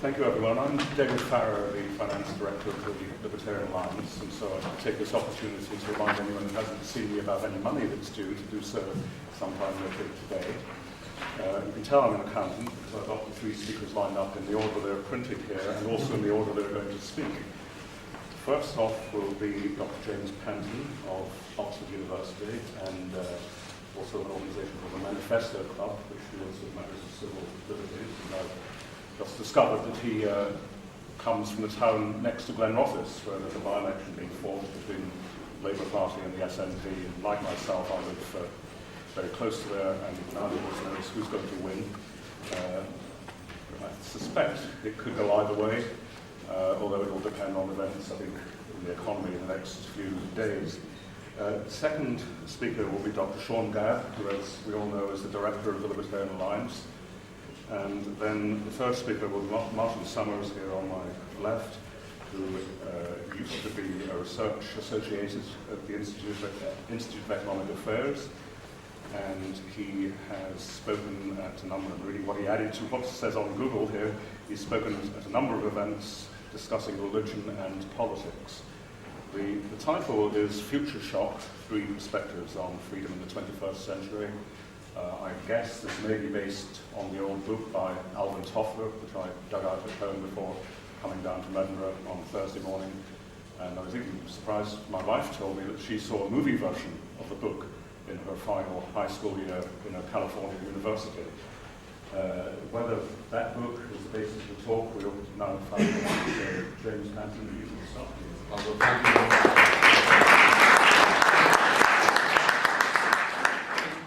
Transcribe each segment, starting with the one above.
Thank you, everyone. I'm David Farrer, the Finance Director of the Libertarian Alliance, and so I take this opportunity to remind anyone who hasn't seen me about any money that's due to do so sometime later today. You can tell I'm an accountant because I've got the three speakers lined up in the order they're printed here and also in the order they're going to speak. First off will be Dr. James Panton of Oxford University and also an organisation called the Manifesto Club, which deals with matters of civil liberties. Just discovered that he comes from the town next to Glenrothes, where there's a by-election being fought between the Labour Party and the SNP. And like myself, I live very close to there, and now the always knows who's going to win. I suspect it could go either way, although it will depend on events, I think, in the economy in the next few days. The second speaker will be Dr. Sean Gabb, who, as we all know, is the director of the Libertarian Alliance. And then the third speaker will be Martin Summers here on my left, who used to be a research associate at the Institute of Economic Affairs. And he has spoken at a number of, really what he added to what it says on Google here, he's spoken at a number of events discussing religion and politics. The title is Future Shock, 3 Perspectives on Freedom in the 21st Century. I guess this may be based on the old book by Alvin Toffler, which I dug out at home before coming down to Edinburgh on Thursday morning. And I was even surprised, my wife told me that she saw a movie version of the book in her final high school year in a California university. Whether that book is the basis of the talk, we'll now find out. James Panton, you can start. Well, thank you.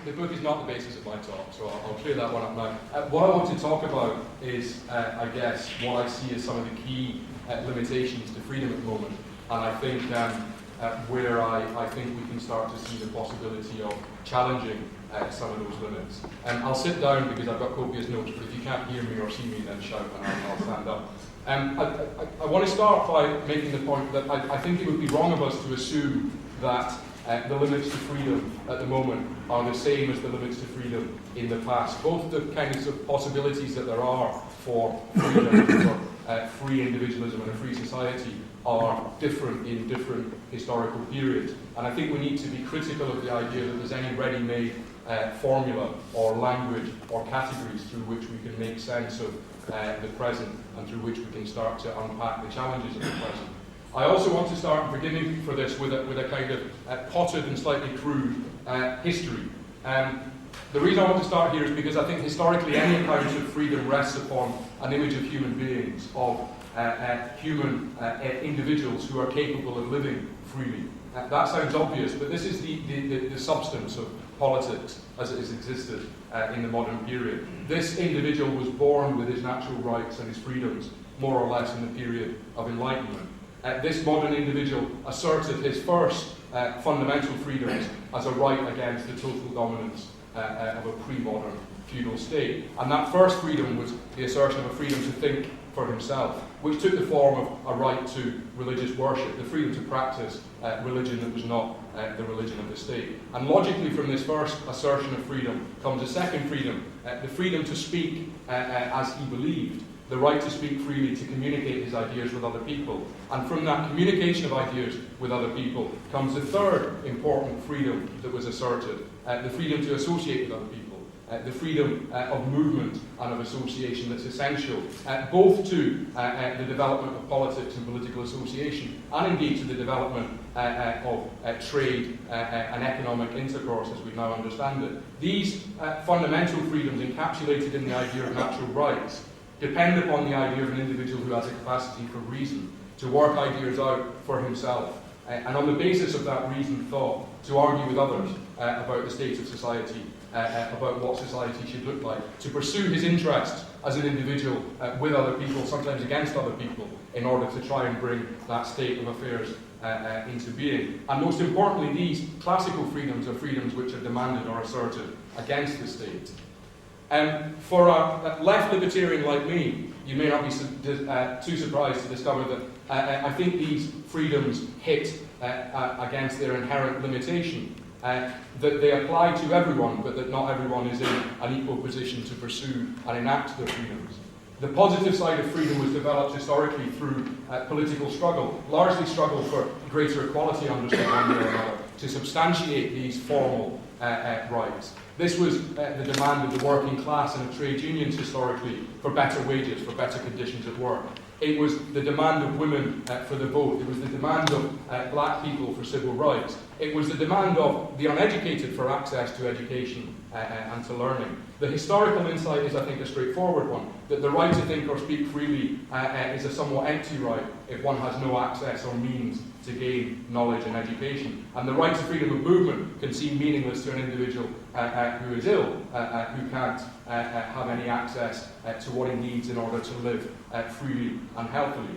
The book is not the basis of my talk, so I'll clear that one up now. What I want to talk about is, I guess, what I see as some of the key limitations to freedom at the moment, and I think where I think we can start to see the possibility of challenging some of those limits. I'll sit down because I've got copious notes, but if you can't hear me or see me, then shout and I'll stand up. I want to start by making the point that I think it would be wrong of us to assume that the limits to freedom at the moment are the same as the limits to freedom in the past. Both the kinds of possibilities that there are for freedom, for free individualism and a free society are different in different historical periods. And I think we need to be critical of the idea that there's any ready-made formula or language or categories through which we can make sense of the present and through which we can start to unpack the challenges of the present. I also want to start, and forgive me for this, with a kind of potted and slightly crude history. The reason I want to start here is because I think historically any account of freedom rests upon an image of human beings, of human individuals who are capable of living freely. That sounds obvious, but this is the substance of politics as it has existed in the modern period. This individual was born with his natural rights and his freedoms, more or less in the period of Enlightenment. This modern individual asserted his first fundamental freedoms as a right against the total dominance of a pre-modern feudal state. And that first freedom was the assertion of a freedom to think for himself, which took the form of a right to religious worship, the freedom to practice religion that was not the religion of the state. And logically from this first assertion of freedom comes a second freedom, the freedom to speak as he believed, the right to speak freely, to communicate his ideas with other people. And from that communication of ideas with other people comes the third important freedom that was asserted, the freedom to associate with other people, the freedom of movement and of association that's essential, both to the development of politics and political association, and indeed to the development of trade and economic intercourse as we now understand it. These fundamental freedoms encapsulated in the idea of natural rights depend upon the idea of an individual who has a capacity for reason, to work ideas out for himself, and on the basis of that reasoned thought, to argue with others about the state of society, about what society should look like, to pursue his interests as an individual with other people, sometimes against other people, in order to try and bring that state of affairs into being. And most importantly, these classical freedoms are freedoms which are demanded or asserted against the state. For a left libertarian like me, you may not be too surprised to discover that I think these freedoms hit against their inherent limitation, that they apply to everyone, but that not everyone is in an equal position to pursue and enact their freedoms. The positive side of freedom was developed historically through political struggle, largely struggle for greater equality understood one way or another, to substantiate these formal rights. This was the demand of the working class and of trade unions historically for better wages, for better conditions at work. It was the demand of women for the vote. It was the demand of black people for civil rights. It was the demand of the uneducated for access to education and to learning. The historical insight is, I think, a straightforward one, that the right to think or speak freely is a somewhat empty right if one has no access or means to gain knowledge and education. And the right to freedom of movement can seem meaningless to an individual who is ill, who can't have any access to what he needs in order to live freely and healthily.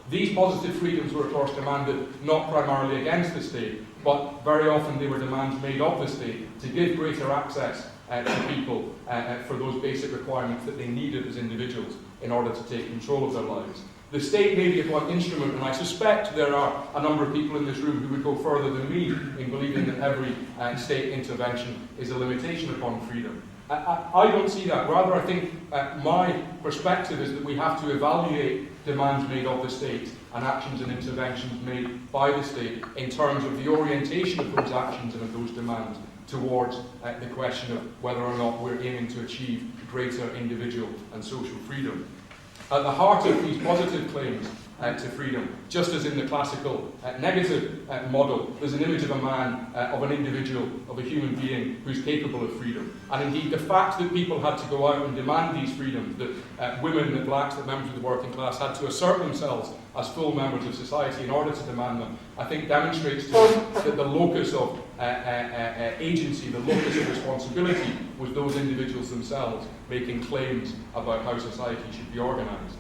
These positive freedoms were, of course, demanded not primarily against the state, but very often they were demands made of the state to give greater access to people for those basic requirements that they needed as individuals in order to take control of their lives. The state may be a blunt instrument, and I suspect there are a number of people in this room who would go further than me in believing that every state intervention is a limitation upon freedom. I don't see that. Rather, I think my perspective is that we have to evaluate demands made of the state and actions and interventions made by the state in terms of the orientation of those actions and of those demands towards the question of whether or not we're aiming to achieve greater individual and social freedom. At the heart of these positive claims to freedom, just as in the classical negative model, there's an image of a man, of an individual, of a human being who's capable of freedom. And indeed, the fact that people had to go out and demand these freedoms, that women, that blacks, that members of the working class had to assert themselves as full members of society in order to demand them, I think demonstrates to us that the locus of agency, the locus of responsibility, was those individuals themselves making claims about how society should be organised.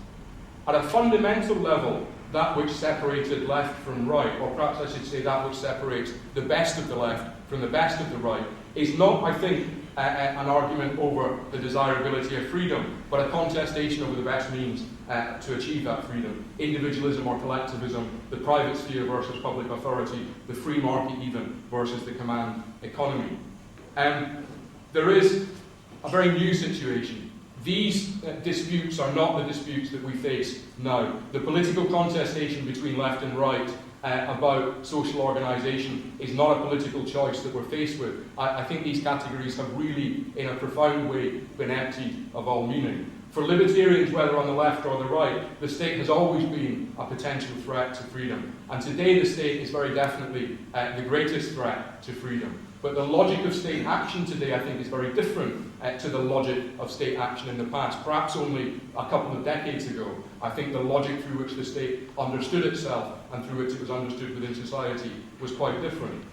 At a fundamental level, that which separated left from right, or perhaps I should say that which separates the best of the left from the best of the right, is not, I think, an argument over the desirability of freedom, but a contestation over the best means to achieve that freedom. Individualism or collectivism, the private sphere versus public authority, the free market even versus the command economy. There is a very new situation. These disputes are not the disputes that we face now. The political contestation between left and right about social organisation is not a political choice that we're faced with. I think these categories have really, in a profound way, been emptied of all meaning. For libertarians, whether on the left or the right, the state has always been a potential threat to freedom. And today the state is very definitely the greatest threat to freedom. But the logic of state action today, I think, is very different to the logic of state action in the past. Perhaps only a couple of decades ago, I think the logic through which the state understood itself and through which it was understood within society was quite different.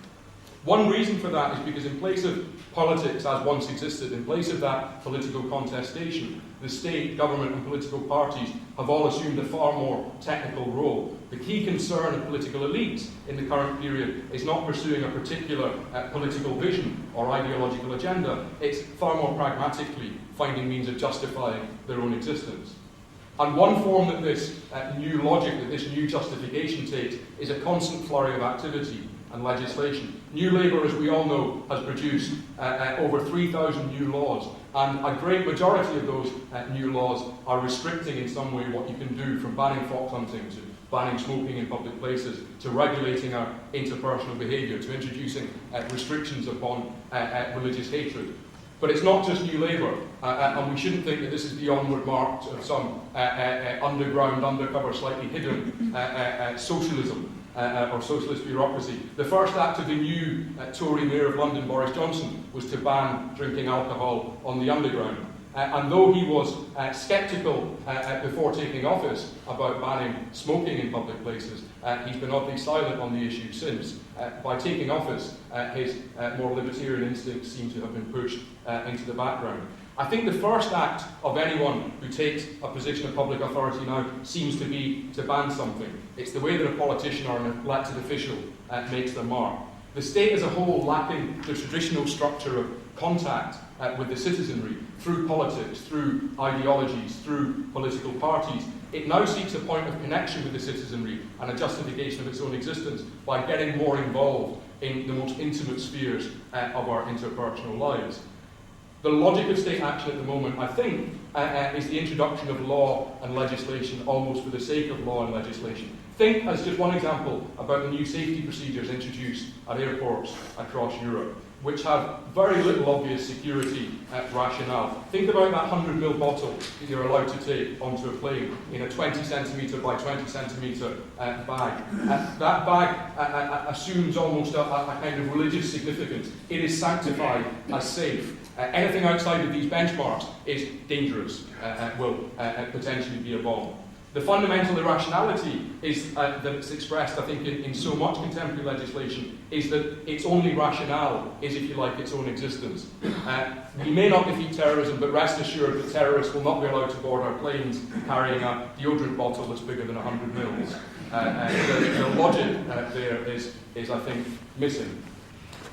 One reason for that is because in place of politics as once existed, in place of that political contestation, the state, government and political parties have all assumed a far more technical role. The key concern of political elites in the current period is not pursuing a particular political vision or ideological agenda. It's far more pragmatically finding means of justifying their own existence. And one form that this new logic, that this new justification takes, is a constant flurry of activity and legislation. New Labour, as we all know, has produced over 3,000 new laws, and a great majority of those new laws are restricting in some way what you can do, from banning fox hunting to banning smoking in public places, to regulating our interpersonal behaviour, to introducing restrictions upon religious hatred. But it's not just New Labour, and we shouldn't think that this is the onward march of some underground, undercover, slightly hidden socialism or socialist bureaucracy. The first act of the new Tory Mayor of London, Boris Johnson, was to ban drinking alcohol on the underground. And though he was sceptical before taking office about banning smoking in public places, he's been oddly silent on the issue since. By taking office, his more libertarian instincts seem to have been pushed into the background. I think the first act of anyone who takes a position of public authority now seems to be to ban something. It's the way that a politician or an elected official makes their mark. The state as a whole, lacking the traditional structure of contact with the citizenry through politics, through ideologies, through political parties, it now seeks a point of connection with the citizenry and a justification of its own existence by getting more involved in the most intimate spheres of our interpersonal lives. The logic of state action at the moment, I think, is the introduction of law and legislation almost for the sake of law and legislation. Think, as just one example, about the new safety procedures introduced at airports across Europe, which have very little obvious security rationale. Think about that 100ml bottle that you're allowed to take onto a plane in a 20 centimetre by 20 centimetre bag. That bag assumes almost a kind of religious significance. It is sanctified as safe. Anything outside of these benchmarks is dangerous, will potentially be a bomb. The fundamental irrationality is that's expressed, I think, in so much contemporary legislation, is that its only rationale is, if you like, its own existence. We may not defeat terrorism, but rest assured that terrorists will not be allowed to board our planes carrying a deodorant bottle that's bigger than 100 mils. The logic there is, I think, missing.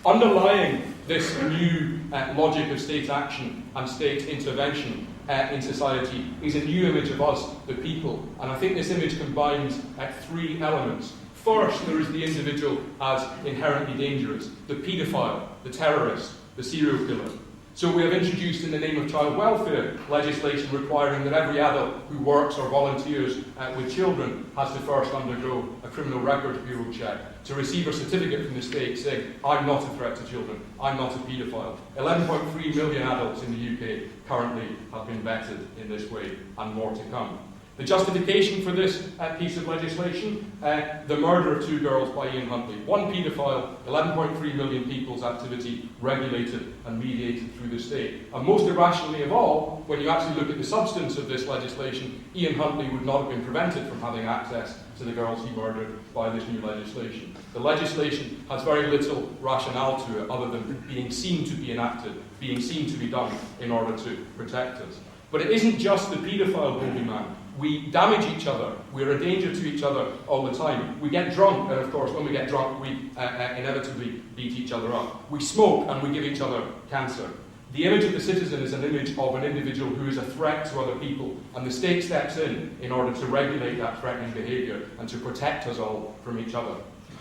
Underlying this new logic of state action and state intervention in society is a new image of us, the people, and I think this image combines three elements. First, there is the individual as inherently dangerous, the paedophile, the terrorist, the serial killer. So we have introduced, in the name of child welfare, legislation requiring that every adult who works or volunteers with children has to first undergo a criminal records bureau check to receive a certificate from the state saying, I'm not a threat to children, I'm not a paedophile. 11.3 million adults in the UK currently have been vetted in this way, and more to come. The justification for this piece of legislation, the murder of 2 girls by Ian Huntley. One paedophile, 11.3 million people's activity regulated and mediated through the state. And most irrationally of all, when you actually look at the substance of this legislation, Ian Huntley would not have been prevented from having access to the girls he murdered by this new legislation. The legislation has very little rationale to it other than being seen to be enacted, being seen to be done in order to protect us. But it isn't just the paedophile bogeyman. We damage each other. We're a danger to each other all the time. We get drunk, and of course, when we get drunk, we inevitably beat each other up. We smoke, and we give each other cancer. The image of the citizen is an image of an individual who is a threat to other people, and the state steps in order to regulate that threatening behaviour and to protect us all from each other.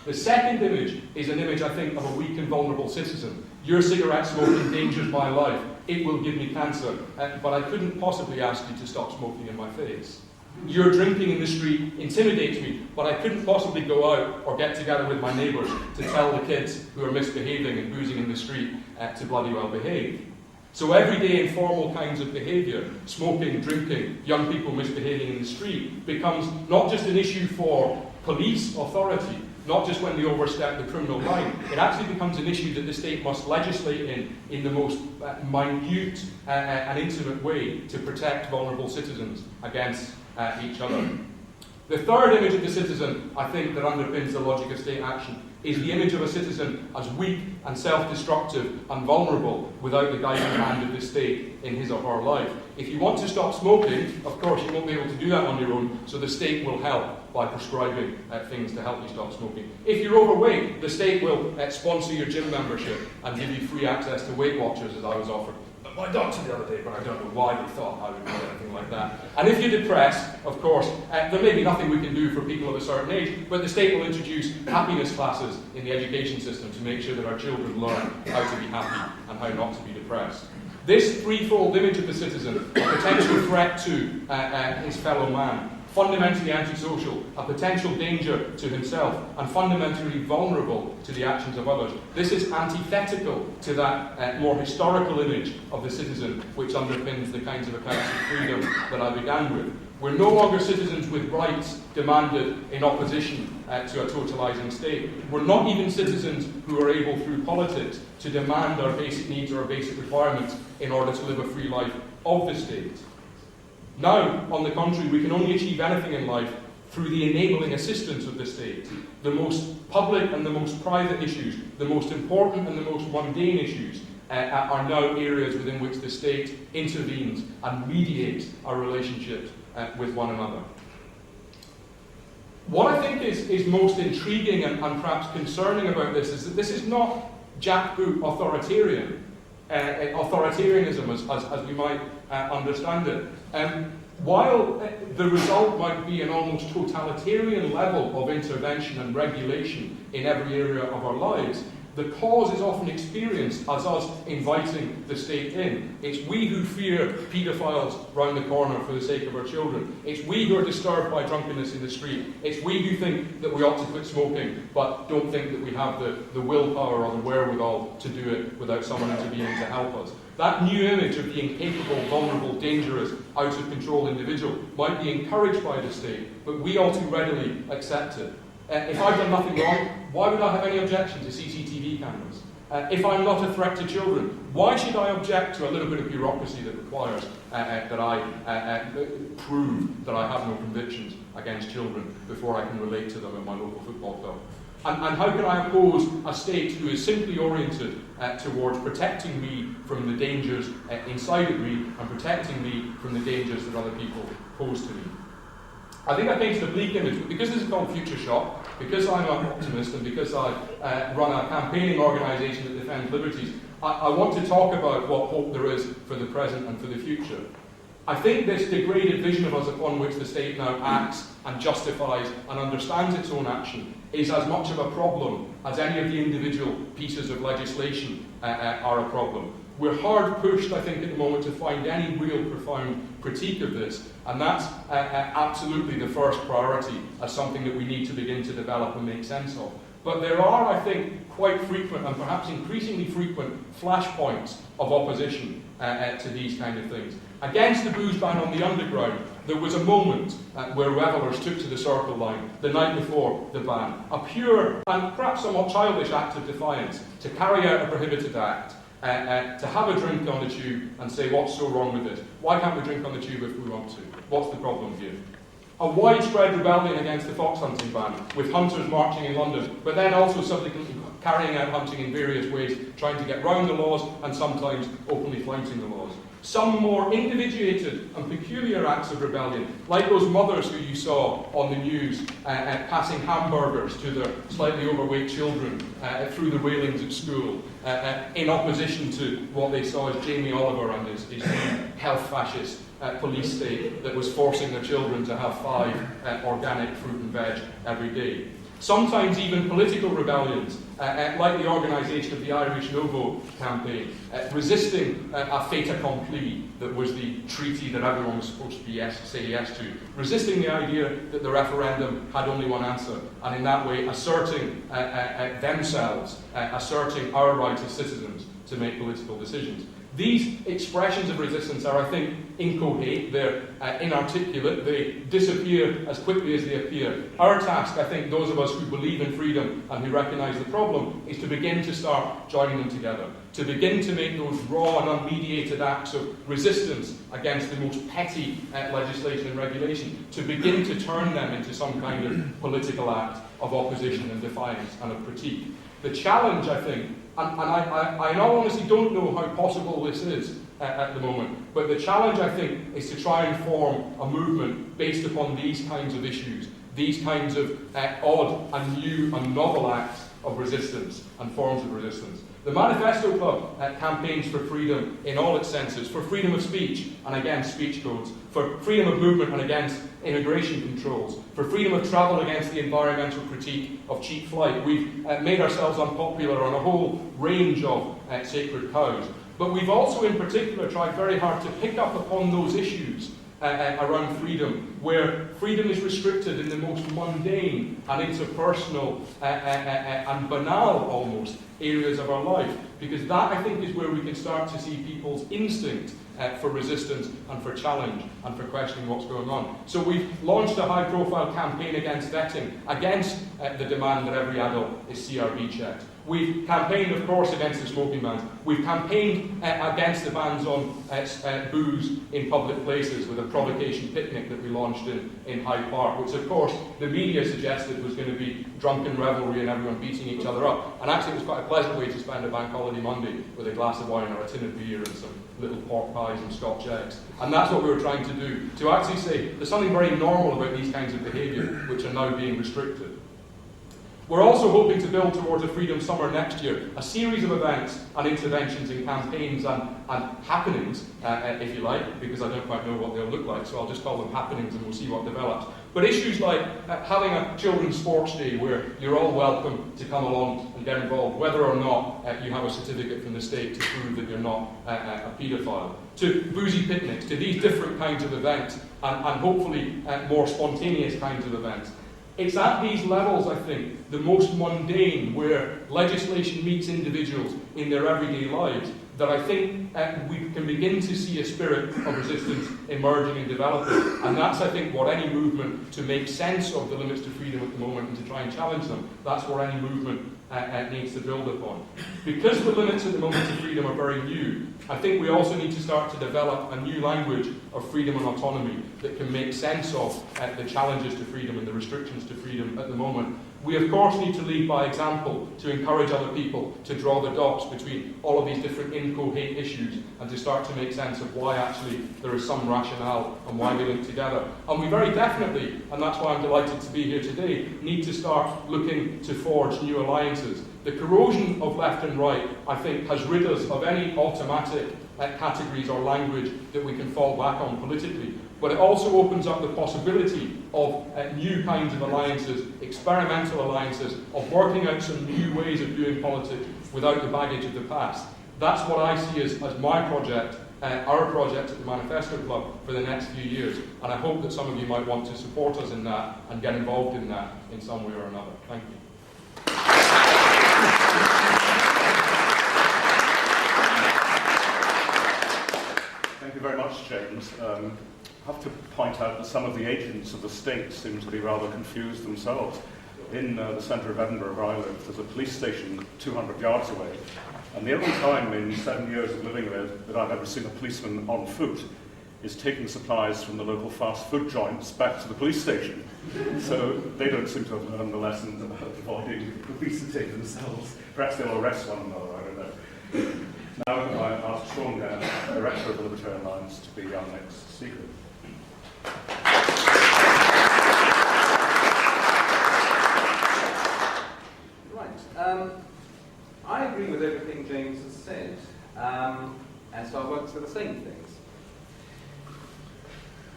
The second image is an image, I think, of a weak and vulnerable citizen. Your cigarette smoke endangers my life. It will give me cancer, but I couldn't possibly ask you to stop smoking in my face. Your drinking in the street intimidates me, but I couldn't possibly go out or get together with my neighbours to tell the kids who are misbehaving and boozing in the street to bloody well behave. So everyday informal kinds of behaviour, smoking, drinking, young people misbehaving in the street, becomes not just an issue for police authority, not just when they overstep the criminal line. It actually becomes an issue that the state must legislate in the most minute and intimate way to protect vulnerable citizens against each other. The third image of the citizen, I think, that underpins the logic of state action is the image of a citizen as weak and self-destructive and vulnerable without the guiding hand of the state in his or her life. If you want to stop smoking, of course you won't be able to do that on your own, so the state will help by prescribing things to help you stop smoking. If you're overweight, the state will sponsor your gym membership and give you free access to Weight Watchers, as I was offered by my doctor the other day, but I don't know why they thought I would do anything like that. And if you're depressed, of course, there may be nothing we can do for people of a certain age, but the state will introduce happiness classes in the education system to make sure that our children learn how to be happy and how not to be depressed. This threefold image of the citizen, a potential threat to his fellow man, fundamentally antisocial, a potential danger to himself, and fundamentally vulnerable to the actions of others. This is antithetical to that more historical image of the citizen which underpins the kinds of accounts of freedom that I began with. We're no longer citizens with rights demanded in opposition to a totalising state. We're not even citizens who are able, through politics, to demand our basic needs or our basic requirements in order to live a free life of the state. Now, on the contrary, we can only achieve anything in life through the enabling assistance of the state. The most public and the most private issues, the most important and the most mundane issues, are now areas within which the state intervenes and mediates our relationships with one another. What I think is most intriguing and perhaps concerning about this is that this is not jackboot authoritarianism as we might understand it. While the result might be an almost totalitarian level of intervention and regulation in every area of our lives, The cause is often experienced as us inviting the state in. It's we who fear paedophiles round the corner for the sake of our children. It's we who are disturbed by drunkenness in the street. It's we who think that we ought to quit smoking, but don't think that we have the willpower or the wherewithal to do it without someone intervening to help us. That new image of the incapable, vulnerable, dangerous, out-of-control individual might be encouraged by the state, but we all too readily accept it. If I've done nothing wrong, why would I have any objection to CCTV cameras? If I'm not a threat to children, why should I object to a little bit of bureaucracy that requires that I prove that I have no convictions against children before I can relate to them at my local football club? And how can I oppose a state who is simply oriented towards protecting me from the dangers inside of me and protecting me from the dangers that other people pose to me? I think I painted a bleak image, but because this is called Future Shock, because I'm an optimist and because I run a campaigning organisation that defends liberties, I want to talk about what hope there is for the present and for the future. I think this degraded vision of us upon which the state now acts and justifies and understands its own action is as much of a problem as any of the individual pieces of legislation are a problem. We're hard pushed, I think, at the moment to find any real profound critique of this, and that's absolutely the first priority as something that we need to begin to develop and make sense of. But there are, I think, quite frequent and perhaps increasingly frequent flashpoints of opposition to these kind of things. Against the booze ban on the underground, there was a moment where revellers took to the circle line the night before the ban, a pure and perhaps somewhat childish act of defiance to carry out a prohibited act. To have a drink on the tube and say, what's so wrong with it? Why can't we drink on the tube if we want to? What's the problem here? A widespread rebellion against the fox hunting ban, with hunters marching in London, but then also subsequently carrying out hunting in various ways, trying to get round the laws and sometimes openly flouting the laws. Some more individuated and peculiar acts of rebellion, like those mothers who you saw on the news passing hamburgers to their slightly overweight children through the railings at school, in opposition to what they saw as Jamie Oliver and his health fascist police state that was forcing their children to have 5 organic fruit and veg every day. Sometimes even political rebellions, like the organisation of the Irish Novo campaign, resisting a fait accompli that was the treaty that everyone was supposed to say yes to, resisting the idea that the referendum had only one answer, and in that way asserting themselves, asserting our right as citizens to make political decisions. These expressions of resistance are, I think, incoherent, they're inarticulate, they disappear as quickly as they appear. Our task, I think, those of us who believe in freedom and who recognise the problem, is to begin to start joining them together, to begin to make those raw and unmediated acts of resistance against the most petty legislation and regulation, to begin to turn them into some kind of political act of opposition and defiance and of critique. The challenge, I think, and I in all honesty don't know how possible this is at the moment, but the challenge, I think, is to try and form a movement based upon these kinds of issues, these kinds of odd and new and novel acts of resistance and forms of resistance. The Manifesto Club campaigns for freedom in all its senses, for freedom of speech and against speech codes, for freedom of movement and against immigration controls, for freedom of travel against the environmental critique of cheap flight. We've made ourselves unpopular on a whole range of sacred cows. But we've also in particular tried very hard to pick up upon those issues around freedom, where freedom is restricted in the most mundane and interpersonal and banal almost areas of our life, because that, I think, is where we can start to see people's instinct for resistance and for challenge and for questioning what's going on. So we've launched a high-profile campaign against vetting, against the demand that every adult is CRB checked. We've campaigned, of course, against the smoking bans. We've campaigned against the bans on booze in public places with a provocation picnic that we launched in Hyde Park, which, of course, the media suggested was going to be drunken revelry and everyone beating each other up. And actually, it was quite a pleasant way to spend a bank holiday Monday with a glass of wine or a tin of beer and some little pork pies and Scotch eggs. And that's what we were trying to do, to actually say there's something very normal about these kinds of behaviour which are now being restricted. We're also hoping to build towards a Freedom Summer next year, a series of events and interventions and campaigns and and happenings, if you like, because I don't quite know what they'll look like, so I'll just call them happenings and we'll see what develops. But issues like having a children's sports day where you're all welcome to come along and get involved, whether or not you have a certificate from the state to prove that you're not a paedophile, to boozy picnics, to these different kinds of events, and hopefully more spontaneous kinds of events. It's at these levels, I think, the most mundane, where legislation meets individuals in their everyday lives, that I think we can begin to see a spirit of resistance emerging and developing. And that's, I think, what any movement to make sense of the limits to freedom at the moment and to try and challenge them, that's what any movement needs to build upon. Because the limits at the moment to freedom are very new, I think we also need to start to develop a new language of freedom and autonomy that can make sense of the challenges to freedom and the restrictions to freedom at the moment. We, of course, need to lead by example to encourage other people to draw the dots between all of these different incoherent issues and to start to make sense of why actually there is some rationale and why they link together. And we very definitely, and that's why I'm delighted to be here today, need to start looking to forge new alliances. The corrosion of left and right, I think, has rid us of any automatic categories or language that we can fall back on politically. But it also opens up the possibility of new kinds of alliances, experimental alliances, of working out some new ways of doing politics without the baggage of the past. That's what I see as my project, our project at the Manifesto Club for the next few years. And I hope that some of you might want to support us in that and get involved in that in some way or another. Thank you. Thank you very much, James. I have to point out that some of the agents of the state seem to be rather confused themselves. In the centre of Edinburgh, where I live, there's a police station 200 yards away, and the only time in 7 years of living there that I've ever seen a policeman on foot is taking supplies from the local fast food joints back to the police station. So they don't seem to have learned the lessons about avoiding publicity themselves. Perhaps they'll arrest one another, I don't know. Now I ask Sean Gabb, Director of the Libertarian Alliance, to be our next speaker. Right. I agree with everything James has said, and so I won't say the same things.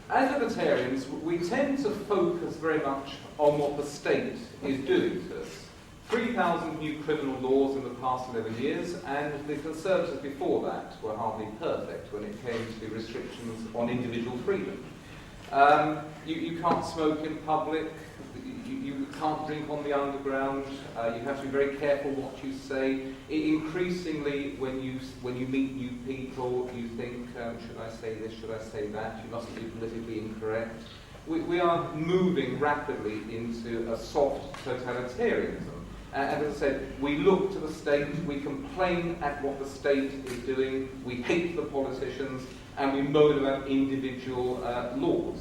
As libertarians, we tend to focus very much on what the state is doing to us. 3,000 new criminal laws in the past 11 years, and the Conservatives before that were hardly perfect when it came to restrictions on individual freedom. You can't smoke in public, you can't drink on the underground, you have to be very careful what you say. Increasingly, when you meet new people, you think, should I say this, should I say that? You mustn't be politically incorrect. We are moving rapidly into a soft totalitarianism. And as I said, we look to the state, we complain at what the state is doing, we hate the politicians, and we moan about individual laws.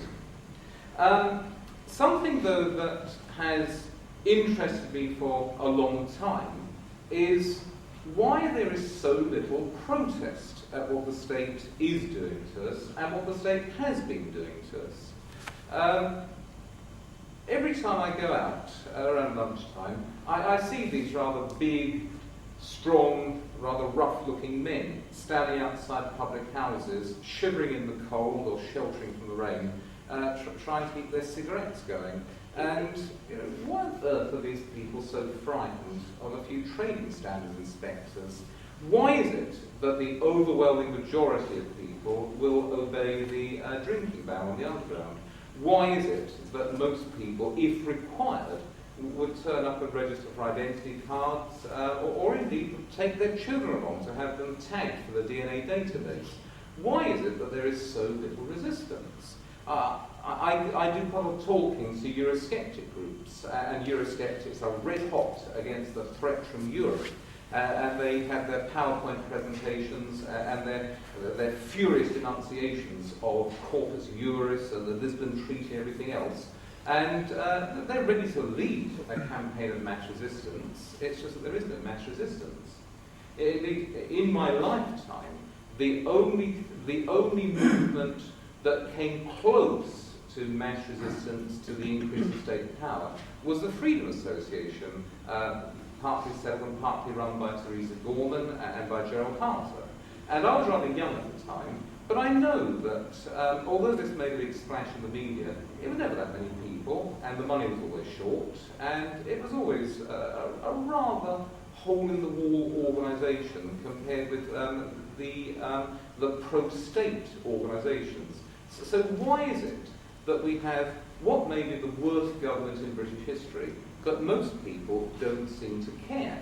Something, though, that has interested me for a long time is why there is so little protest at what the state is doing to us and what the state has been doing to us. Every time I go out around lunchtime, I see these rather big, strong, rather rough-looking men standing outside public houses, shivering in the cold or sheltering from the rain, trying to keep their cigarettes going. And why on earth are these people so frightened of a few trading standards inspectors? Why is it that the overwhelming majority of people will obey the drinking ban on the underground? Why is it that most people, if required, would turn up and register for identity cards, or indeed take their children along to have them tagged for the DNA database? Why is it that there is so little resistance? I do quite a lot of talking to Eurosceptic groups, and Eurosceptics are red hot against the threat from Europe. And they have their PowerPoint presentations and their furious denunciations of Corpus Juris and the Lisbon Treaty and everything else. And they're ready to lead a campaign of mass resistance. It's just that there is no mass resistance. In my lifetime, the only movement that came close to mass resistance to the increase of state power was the Freedom Association, partly set up and partly run by Theresa Gorman and by Gerald Harter. And I was rather young at the time, but I know that although this made a big splash in the media, it was never that many people, and the money was always short, and it was always a rather hole-in-the-wall organisation compared with the pro-state organisations. So why is it that we have what may be the worst government in British history, but most people don't seem to care?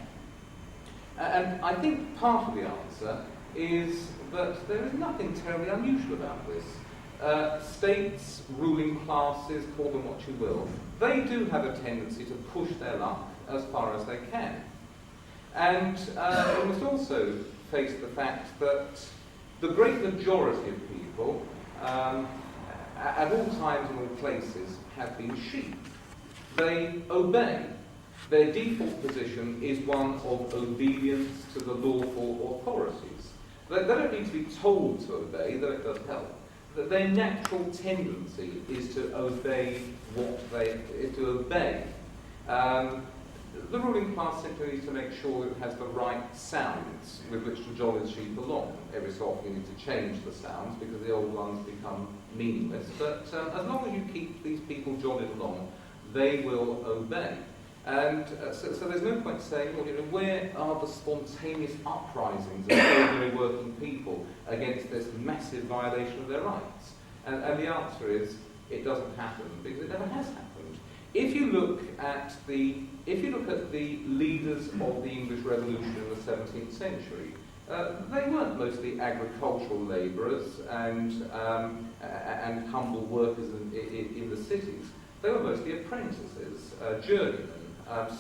And I think part of the answer is that there is nothing terribly unusual about this. States, ruling classes, call them what you will, they do have a tendency to push their luck as far as they can. And we must also face the fact that the great majority of people, at all times and all places, have been sheep. They obey. Their default position is one of obedience to the lawful authorities. They don't need to be told to obey, though it does help. Their natural tendency is to obey The ruling class simply needs to make sure that it has the right sounds with which to jolly the sheep along. Every so often you need to change the sounds because the old ones become meaningless. But as long as you keep these people jollied along, they will obey. And so there's no point saying, well, where are the spontaneous uprisings of ordinary working people against this massive violation of their rights? And the answer is, it doesn't happen because it never has happened. If you look at the leaders of the English Revolution in the 17th century, they weren't mostly agricultural labourers and humble workers in the cities. They were mostly apprentices, journeymen,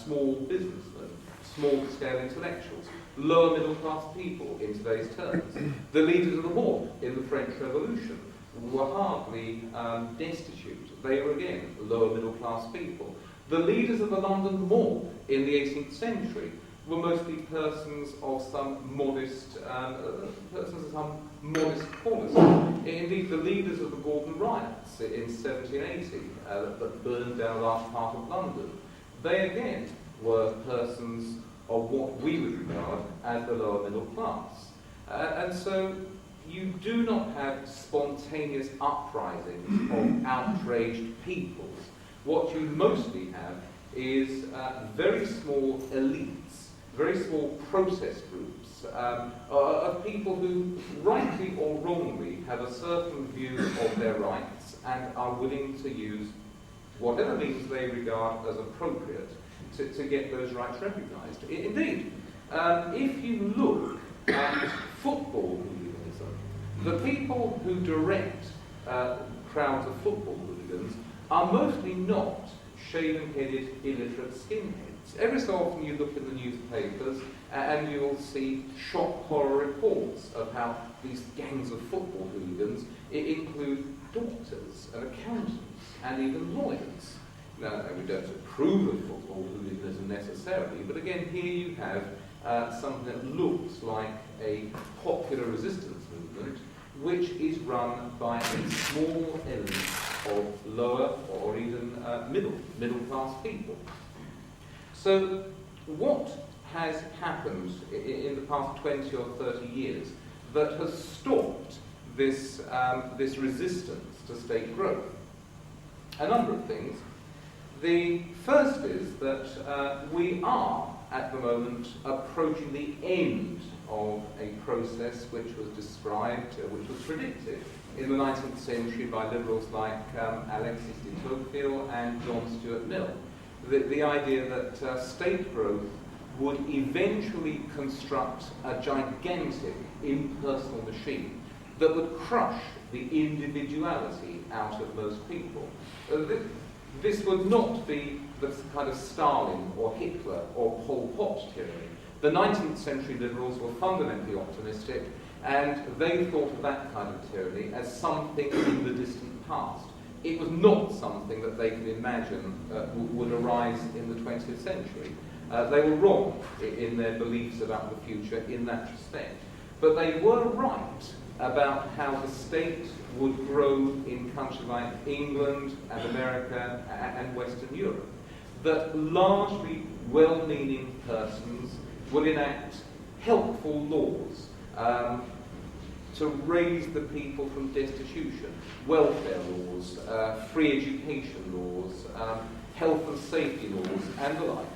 small businessmen, small-scale intellectuals, lower middle-class people in today's terms. The leaders of the war in the French Revolution were hardly destitute. They were, again, lower middle-class people. The leaders of the London Moor in the 18th century were mostly persons of some modest policy. Indeed, the leaders of the Gordon riots in 1780 that burned down a large part of London, they again were persons of what we would regard as the lower middle class. And so you do not have spontaneous uprisings of outraged peoples. What you mostly have is very small elites, very small protest groups of people who, rightly or wrongly, have a certain view of their rights and are willing to use whatever means they regard as appropriate to get those rights recognised. Indeed, if you look at football hooliganism, the people who direct crowds of football hooligans are mostly not shaven-headed, illiterate skinheads. Every so often you look in the newspapers and you'll see shock horror reports of how these gangs of football hooligans include doctors and accountants and even lawyers. Now, we don't approve of football hooliganism necessarily, but again, here you have something that looks like a popular resistance movement, which is run by a small elite of lower or even middle-class people. So, what has happened in the past 20 or 30 years that has stopped this resistance to state growth? A number of things. The first is that we are, at the moment, approaching the end of a process which was described, which was predicted in the 19th century by liberals like Alexis de Tocqueville and John Stuart Mill. The idea that state growth would eventually construct a gigantic impersonal machine that would crush the individuality out of most people. This would not be the kind of Stalin or Hitler or Pol Pot tyranny. The 19th century liberals were fundamentally optimistic, and they thought of that kind of tyranny as something in the distant past. It was not something that they could imagine would arise in the 20th century. They were wrong in their beliefs about the future in that respect. But they were right about how the state would grow in countries like England and America and Western Europe. That largely well-meaning persons would enact helpful laws, to raise the people from destitution, welfare laws, free education laws, health and safety laws, and the like.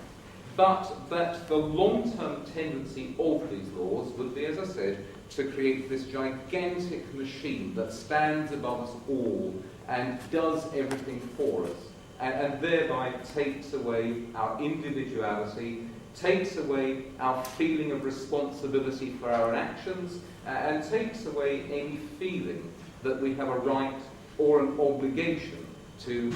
But that the long-term tendency of these laws would be, as I said, to create this gigantic machine that stands above us all and does everything for us, and thereby takes away our individuality, takes away our feeling of responsibility for our actions, and takes away any feeling that we have a right or an obligation to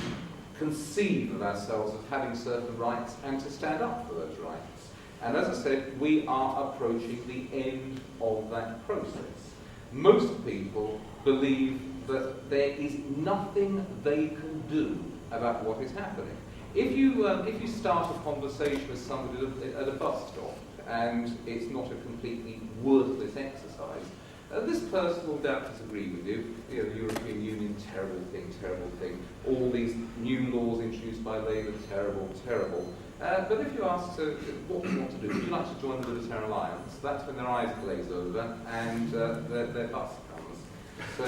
conceive of ourselves as having certain rights and to stand up for those rights. And as I said, we are approaching the end of that process. Most people believe that there is nothing they can do about what is happening. If you start a conversation with somebody at a bus stop and it's not a completely worthless exercise, this person will doubtless agree with you. You know, the European Union, terrible thing. All these new laws introduced by Labour, terrible. But if you ask, what do you want to do? Would you like to join the Libertarian Alliance? That's when their eyes glaze over and their bus comes. So,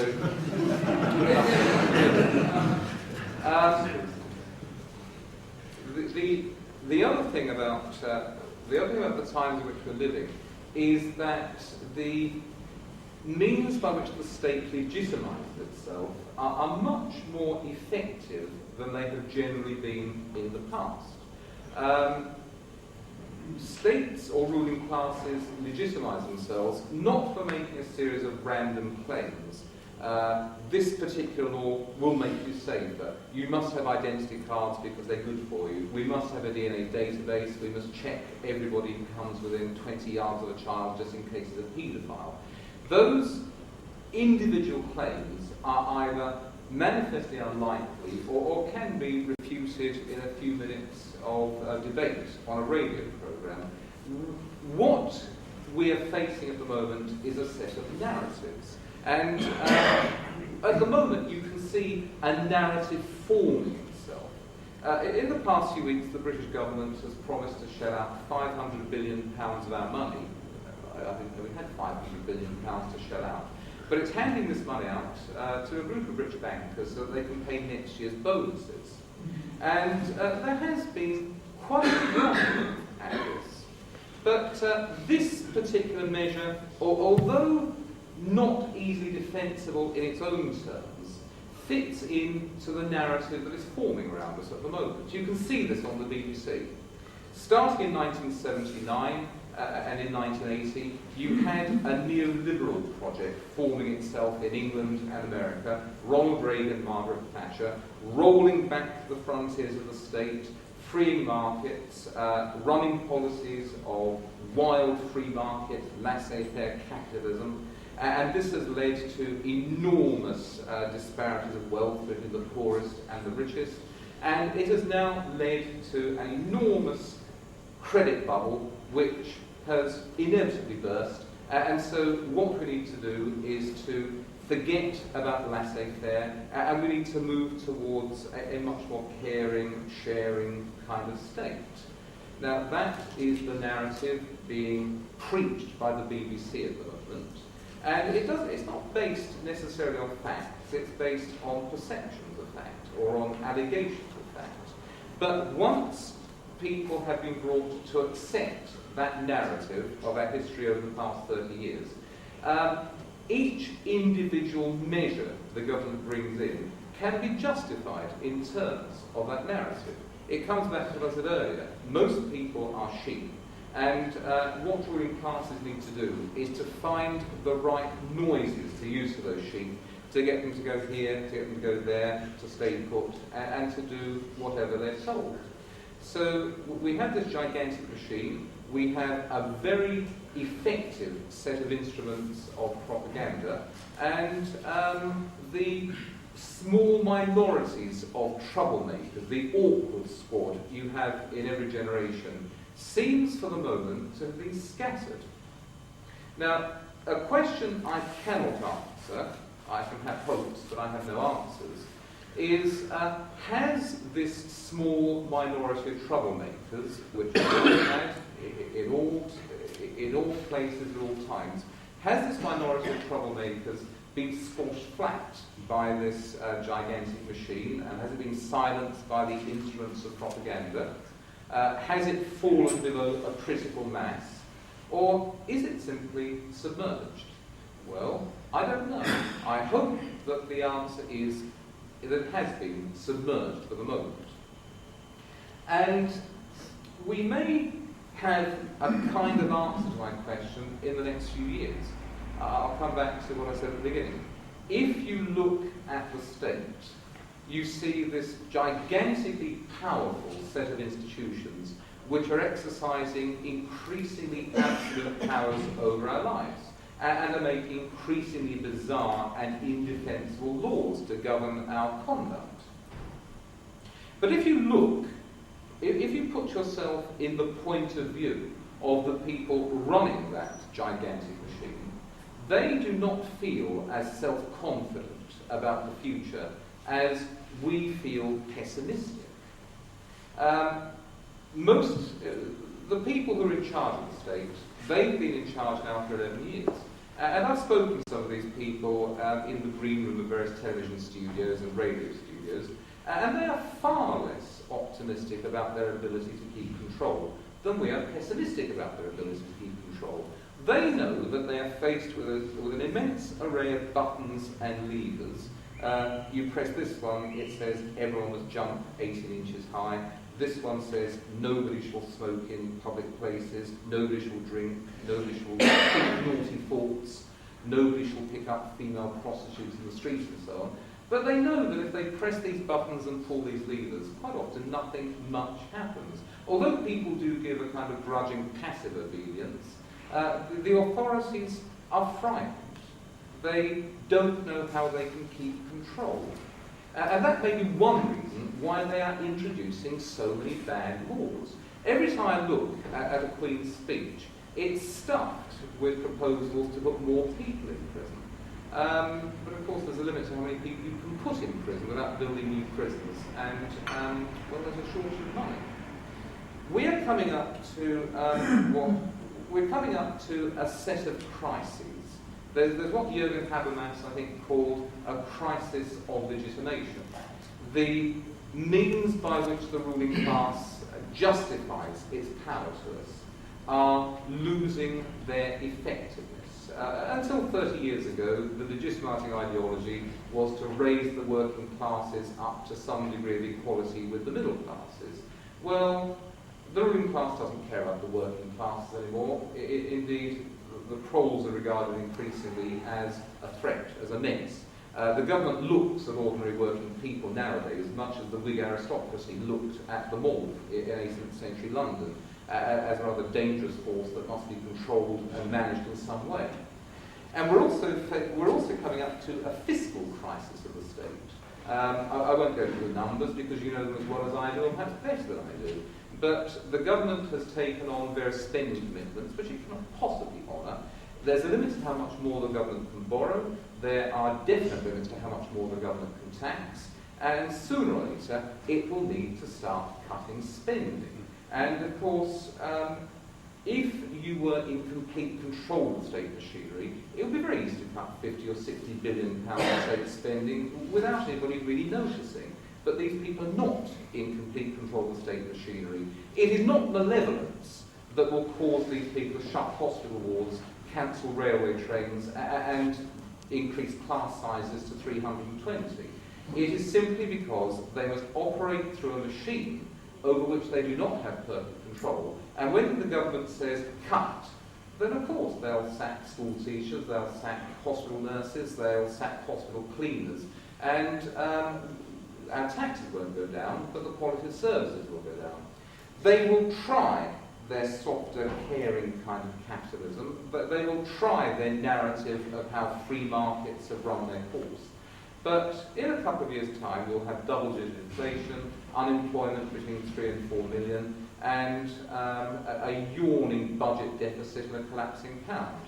the other thing about the times in which we're living is that the means by which the state legitimises itself are much more effective than they have generally been in the past. States or ruling classes legitimise themselves not for making a series of random claims. This particular law will make you safer. You must have identity cards because they're good for you. We must have a DNA database. We must check everybody who comes within 20 yards of a child just in case he's a paedophile. Those individual claims are either manifestly unlikely or can be refuted in a few minutes of debate on a radio programme. What we are facing at the moment is a set of narratives. And at the moment you can see a narrative forming itself. In the past few weeks the British government has promised to shell out £500 billion of our money. I think we had £500 billion to shell out. But it's handing this money out to a group of rich bankers so that they can pay next year's bonuses. And there has been quite a lot at this. But this particular measure, although not easily defensible in its own terms, fits into the narrative that is forming around us at the moment. You can see this on the BBC. Starting in 1979, and in 1980, you had a neoliberal project forming itself in England and America, Ronald Reagan, Margaret Thatcher, rolling back to the frontiers of the state, freeing markets, running policies of wild free market, laissez-faire capitalism, and this has led to enormous disparities of wealth between the poorest and the richest, and it has now led to an enormous credit bubble which has inevitably burst, and so what we need to do is to forget about laissez-faire, and we need to move towards a much more caring, sharing kind of state. Now that is the narrative being preached by the BBC at the moment, and it's not based necessarily on facts, it's based on perceptions of fact, or on allegations of fact. But once people have been brought to accept that narrative of our history over the past 30 years, each individual measure the government brings in can be justified in terms of that narrative. It comes back to what I said earlier. Most people are sheep, and what ruling classes need to do is to find the right noises to use for those sheep, to get them to go here, to get them to go there, to stay put, and to do whatever they're told. So we have this gigantic machine, we have a very effective set of instruments of propaganda, and the small minorities of troublemakers, the awkward squad you have in every generation, seems for the moment to have been scattered. Now, a question I cannot answer, I can have hopes but I have no answers, is has this small minority of troublemakers, which we've had in all places at all times, Has this minority of troublemakers been squashed flat by this gigantic machine, and has it been silenced by the instruments of propaganda? Has it fallen below a critical mass? Or is it simply submerged? Well, I don't know. I hope that the answer is that it has been submerged for the moment. And we may have a kind of answer to my question in the next few years. I'll come back to what I said at the beginning. If you look at the state, you see this gigantically powerful set of institutions which are exercising increasingly absolute powers over our lives and are making increasingly bizarre and indefensible laws to govern our conduct. But if you look, if you put yourself in the point of view of the people running that gigantic machine, they do not feel as self-confident about the future as we feel pessimistic. The people who are in charge of the state, they've been in charge now for 11 years. And I've spoken to some of these people in the green room of various television studios and radio studios, and they are far less optimistic about their ability to keep control than we are pessimistic about their ability to keep control. They know that they are faced with an immense array of buttons and levers. You press this one, it says everyone must jump 18 inches high. This one says nobody shall smoke in public places, nobody shall drink, nobody shall think naughty thoughts, nobody shall pick up female prostitutes in the streets and so on. But they know that if they press these buttons and pull these levers, quite often nothing much happens. Although people do give a kind of grudging passive obedience, the authorities are frightened. They don't know how they can keep control. And that may be one reason why they are introducing so many bad laws. Every time I look at a Queen's speech, it's stuffed with proposals to put more people in prison. But of course there's a limit to how many people you can put in prison without building new prisons. And, well, there's a shortage of money. We are coming up to a set of crises. There's what Jürgen Habermas, I think, called a crisis of legitimation. The means by which the ruling class justifies its power to us are losing their effectiveness. Until 30 years ago, the legitimating ideology was to raise the working classes up to some degree of equality with the middle classes. Well, the ruling class doesn't care about the working classes anymore. Indeed, the proles are regarded increasingly as a threat, as a menace. The government looks at ordinary working people nowadays much as the Whig aristocracy looked at the mob in 18th century London, as a rather dangerous force that must be controlled and managed in some way. And we're also coming up to a fiscal crisis of the state. I won't go through the numbers because you know them as well as I do, and perhaps better than I do. But the government has taken on various spending commitments which it cannot possibly honour. There's a limit to how much more the government can borrow. There are definite limits to how much more the government can tax. And sooner or later, it will need to start cutting spending. And of course, if you were in complete control of the state machinery, it would be very easy to cut 50 or 60 billion pounds of state spending without anybody really noticing. But these people are not in complete control of the state machinery. It is not malevolence that will cause these people to shut hospital wards, cancel railway trains, and increase class sizes to 320. It is simply because they must operate through a machine over which they do not have perfect control. And when the government says cut, then of course they'll sack school teachers, they'll sack hospital nurses, they'll sack hospital cleaners, and our taxes won't go down, but the quality of services will go down. They will try their softer, caring kind of capitalism, but they will try their narrative of how free markets have run their course. But in a couple of years' time, we'll have double-digit inflation, unemployment between 3 and 4 million, and a yawning budget deficit and a collapsing pound.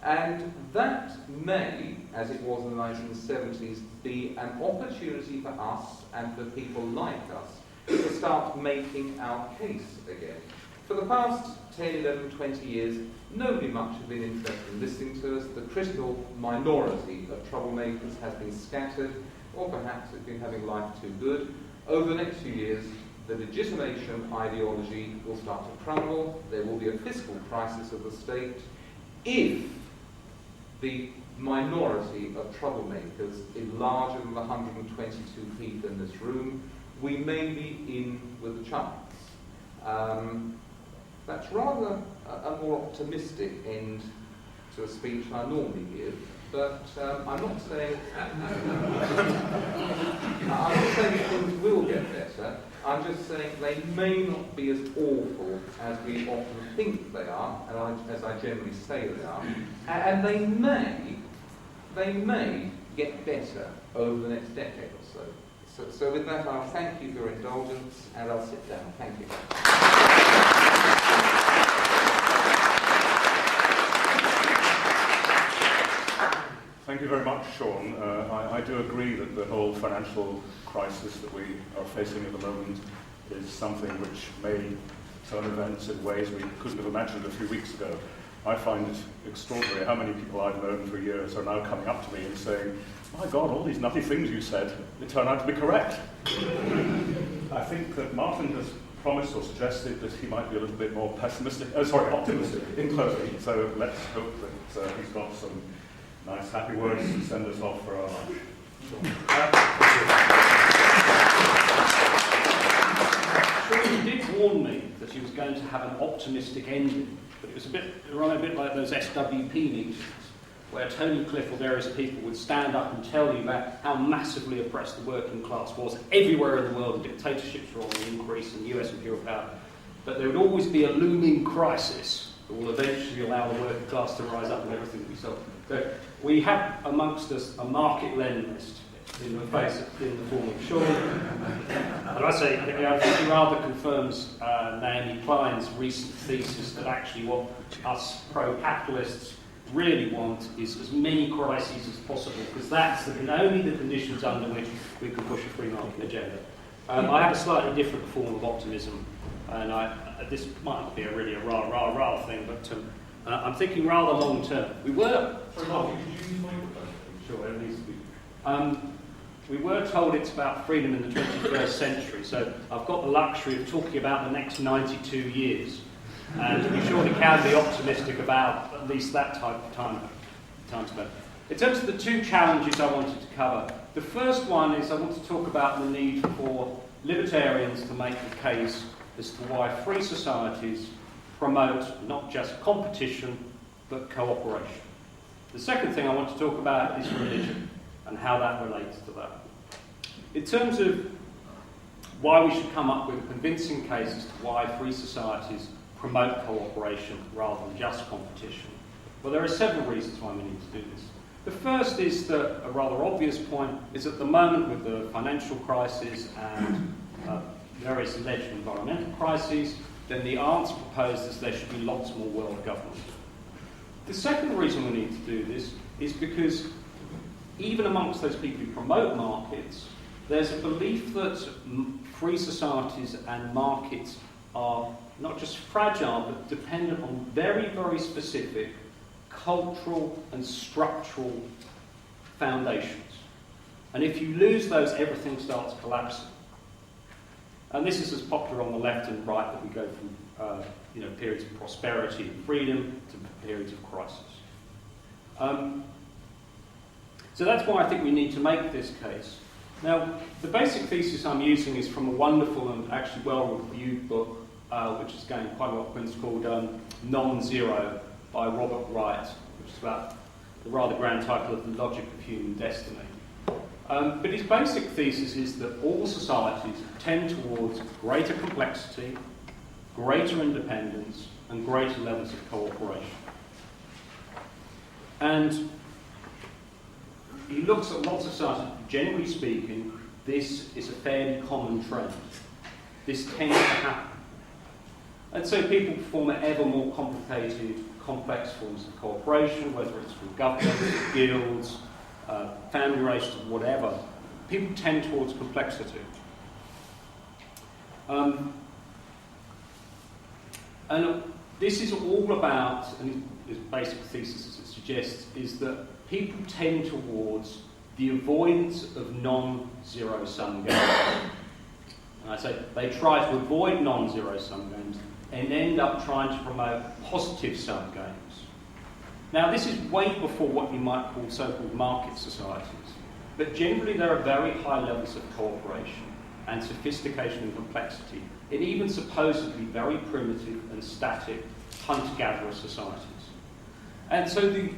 And that may, as it was in the 1970s, be an opportunity for us and for people like us to start making our case again. For the past 10, 11, 20 years, nobody much has been interested in listening to us. The critical minority of troublemakers has been scattered, or perhaps it's been having life too good. Over the next few years, the legitimation ideology will start to crumble. There will be a fiscal crisis of the state. If the minority of troublemakers is larger than the 122 people in this room, we may be in with a chance. That's rather a more optimistic end to a speech I normally give, but I'm not saying things will get better. I'm just saying they may not be as awful as we often think they are, and as I generally say they are, and they may get better over the next decade or so. So with that, I'll thank you for your indulgence, and I'll sit down. Thank you. Thank you very much, Sean. I do agree that the whole financial crisis that we are facing at the moment is something which may turn events in ways we couldn't have imagined a few weeks ago. I find it extraordinary how many people I've known for years are now coming up to me and saying, my God, all these nutty things you said, they turn out to be correct. I think that Martin has promised or suggested that he might be a little bit more optimistic in closing. So let's hope that he's got some nice, happy words to send us off for our lunch. He did warn me that he was going to have an optimistic ending, but it was a bit like those SWP meetings, where Tony Cliff or various people would stand up and tell you about how massively oppressed the working class was everywhere in the world, and dictatorships were on the increase in the US and Europe power. But there would always be a looming crisis that will eventually allow the working class to rise up and everything will be solved. So we have amongst us a market-lendist in the form of Sean. And I think it rather confirms Naomi Klein's recent thesis that actually what us pro-capitalists really want is as many crises as possible, because that's only the conditions under which we can push a free market agenda. I have a slightly different form of optimism, and this might not be really a rah thing, but I'm thinking rather long term. We were told it's about freedom in the 21st century, so I've got the luxury of talking about the next 92 years. And we surely can be optimistic about at least that type of time span. In terms of the two challenges I wanted to cover, the first one is I want to talk about the need for libertarians to make the case as to why free societies promote not just competition, but cooperation. The second thing I want to talk about is religion and how that relates to that. In terms of why we should come up with a convincing case as to why free societies promote cooperation rather than just competition, well, there are several reasons why we need to do this. The first is that a rather obvious point is at the moment with the financial crisis and various alleged environmental crises, then the answer proposed is there should be lots more world government. The second reason we need to do this is because even amongst those people who promote markets, there's a belief that free societies and markets are not just fragile, but dependent on very, very specific cultural and structural foundations. And if you lose those, everything starts collapsing. And this is as popular on the left and right that we go from periods of prosperity and freedom to periods of crisis. So that's why I think we need to make this case. Now, the basic thesis I'm using is from a wonderful and actually well-reviewed book, which is going quite well, it's called Non-Zero by Robert Wright, which is about the rather grand title of The Logic of Human Destiny. But his basic thesis is that all societies tend towards greater complexity, greater independence, and greater levels of cooperation. And he looks at lots of societies, generally speaking, this is a fairly common trend. This tends to happen. And so people perform ever more complicated, complex forms of cooperation, whether it's with governments, guilds, family relations, whatever. People tend towards complexity. And this is all about, and this basic thesis as it suggests, is that people tend towards the avoidance of non-zero-sum games. And I say they try to avoid non-zero-sum games and end up trying to promote positive-sum games. Now, this is way before what you might call so-called market societies, but generally there are very high levels of cooperation and sophistication and complexity in even supposedly very primitive and static hunter-gatherer societies. And so the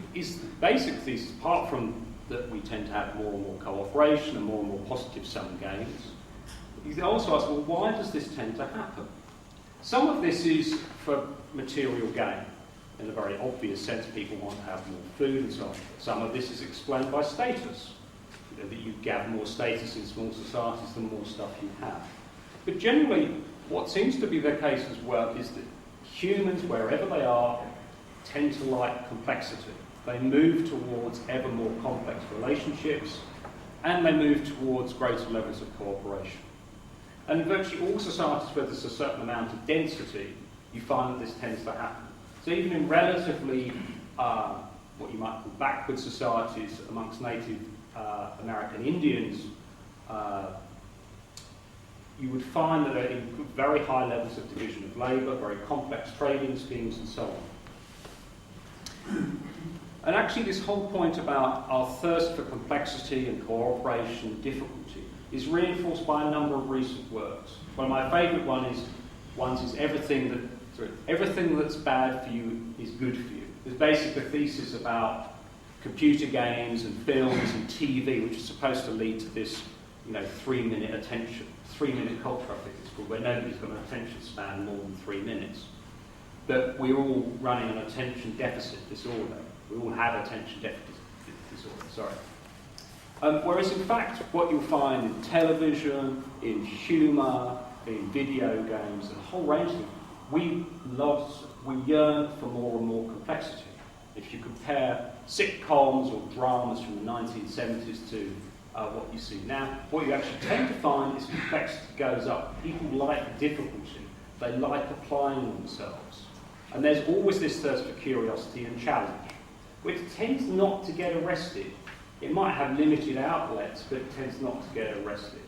basic thesis, apart from that we tend to have more and more cooperation and more positive-sum gains, you can also ask, well, why does this tend to happen? Some of this is for material gain. In a very obvious sense, people want to have more food and so on. Some of this is explained by status. You know, that you gather more status in small societies, the more stuff you have. But generally, what seems to be the case as well is that humans, wherever they are, tend to like complexity. They move towards ever more complex relationships, and they move towards greater levels of cooperation. And in virtually all societies where there's a certain amount of density, you find that this tends to happen. So even in relatively, what you might call backward societies amongst Native American Indians, you would find that there are very high levels of division of labour, very complex trading schemes and so on. And actually this whole point about our thirst for complexity and cooperation and difficulty is reinforced by a number of recent works. One of my favourite ones is everything that's bad for you is good for you. There's basically a thesis about computer games and films and TV, which is supposed to lead to this, 3-minute attention, 3-minute culture, I think it's called, where nobody's got an attention span more than 3 minutes. But we're all running an attention deficit disorder. We all have attention deficit disorder, whereas in fact, what you'll find in television, in humour, in video games, and a whole range of things, we yearn for more and more complexity. If you compare sitcoms or dramas from the 1970s to what you see now, what you actually tend to find is complexity goes up. People like difficulty. They like applying themselves. And there's always this thirst for curiosity and challenge, which tends not to get arrested. It might have limited outlets, but it tends not to get arrested.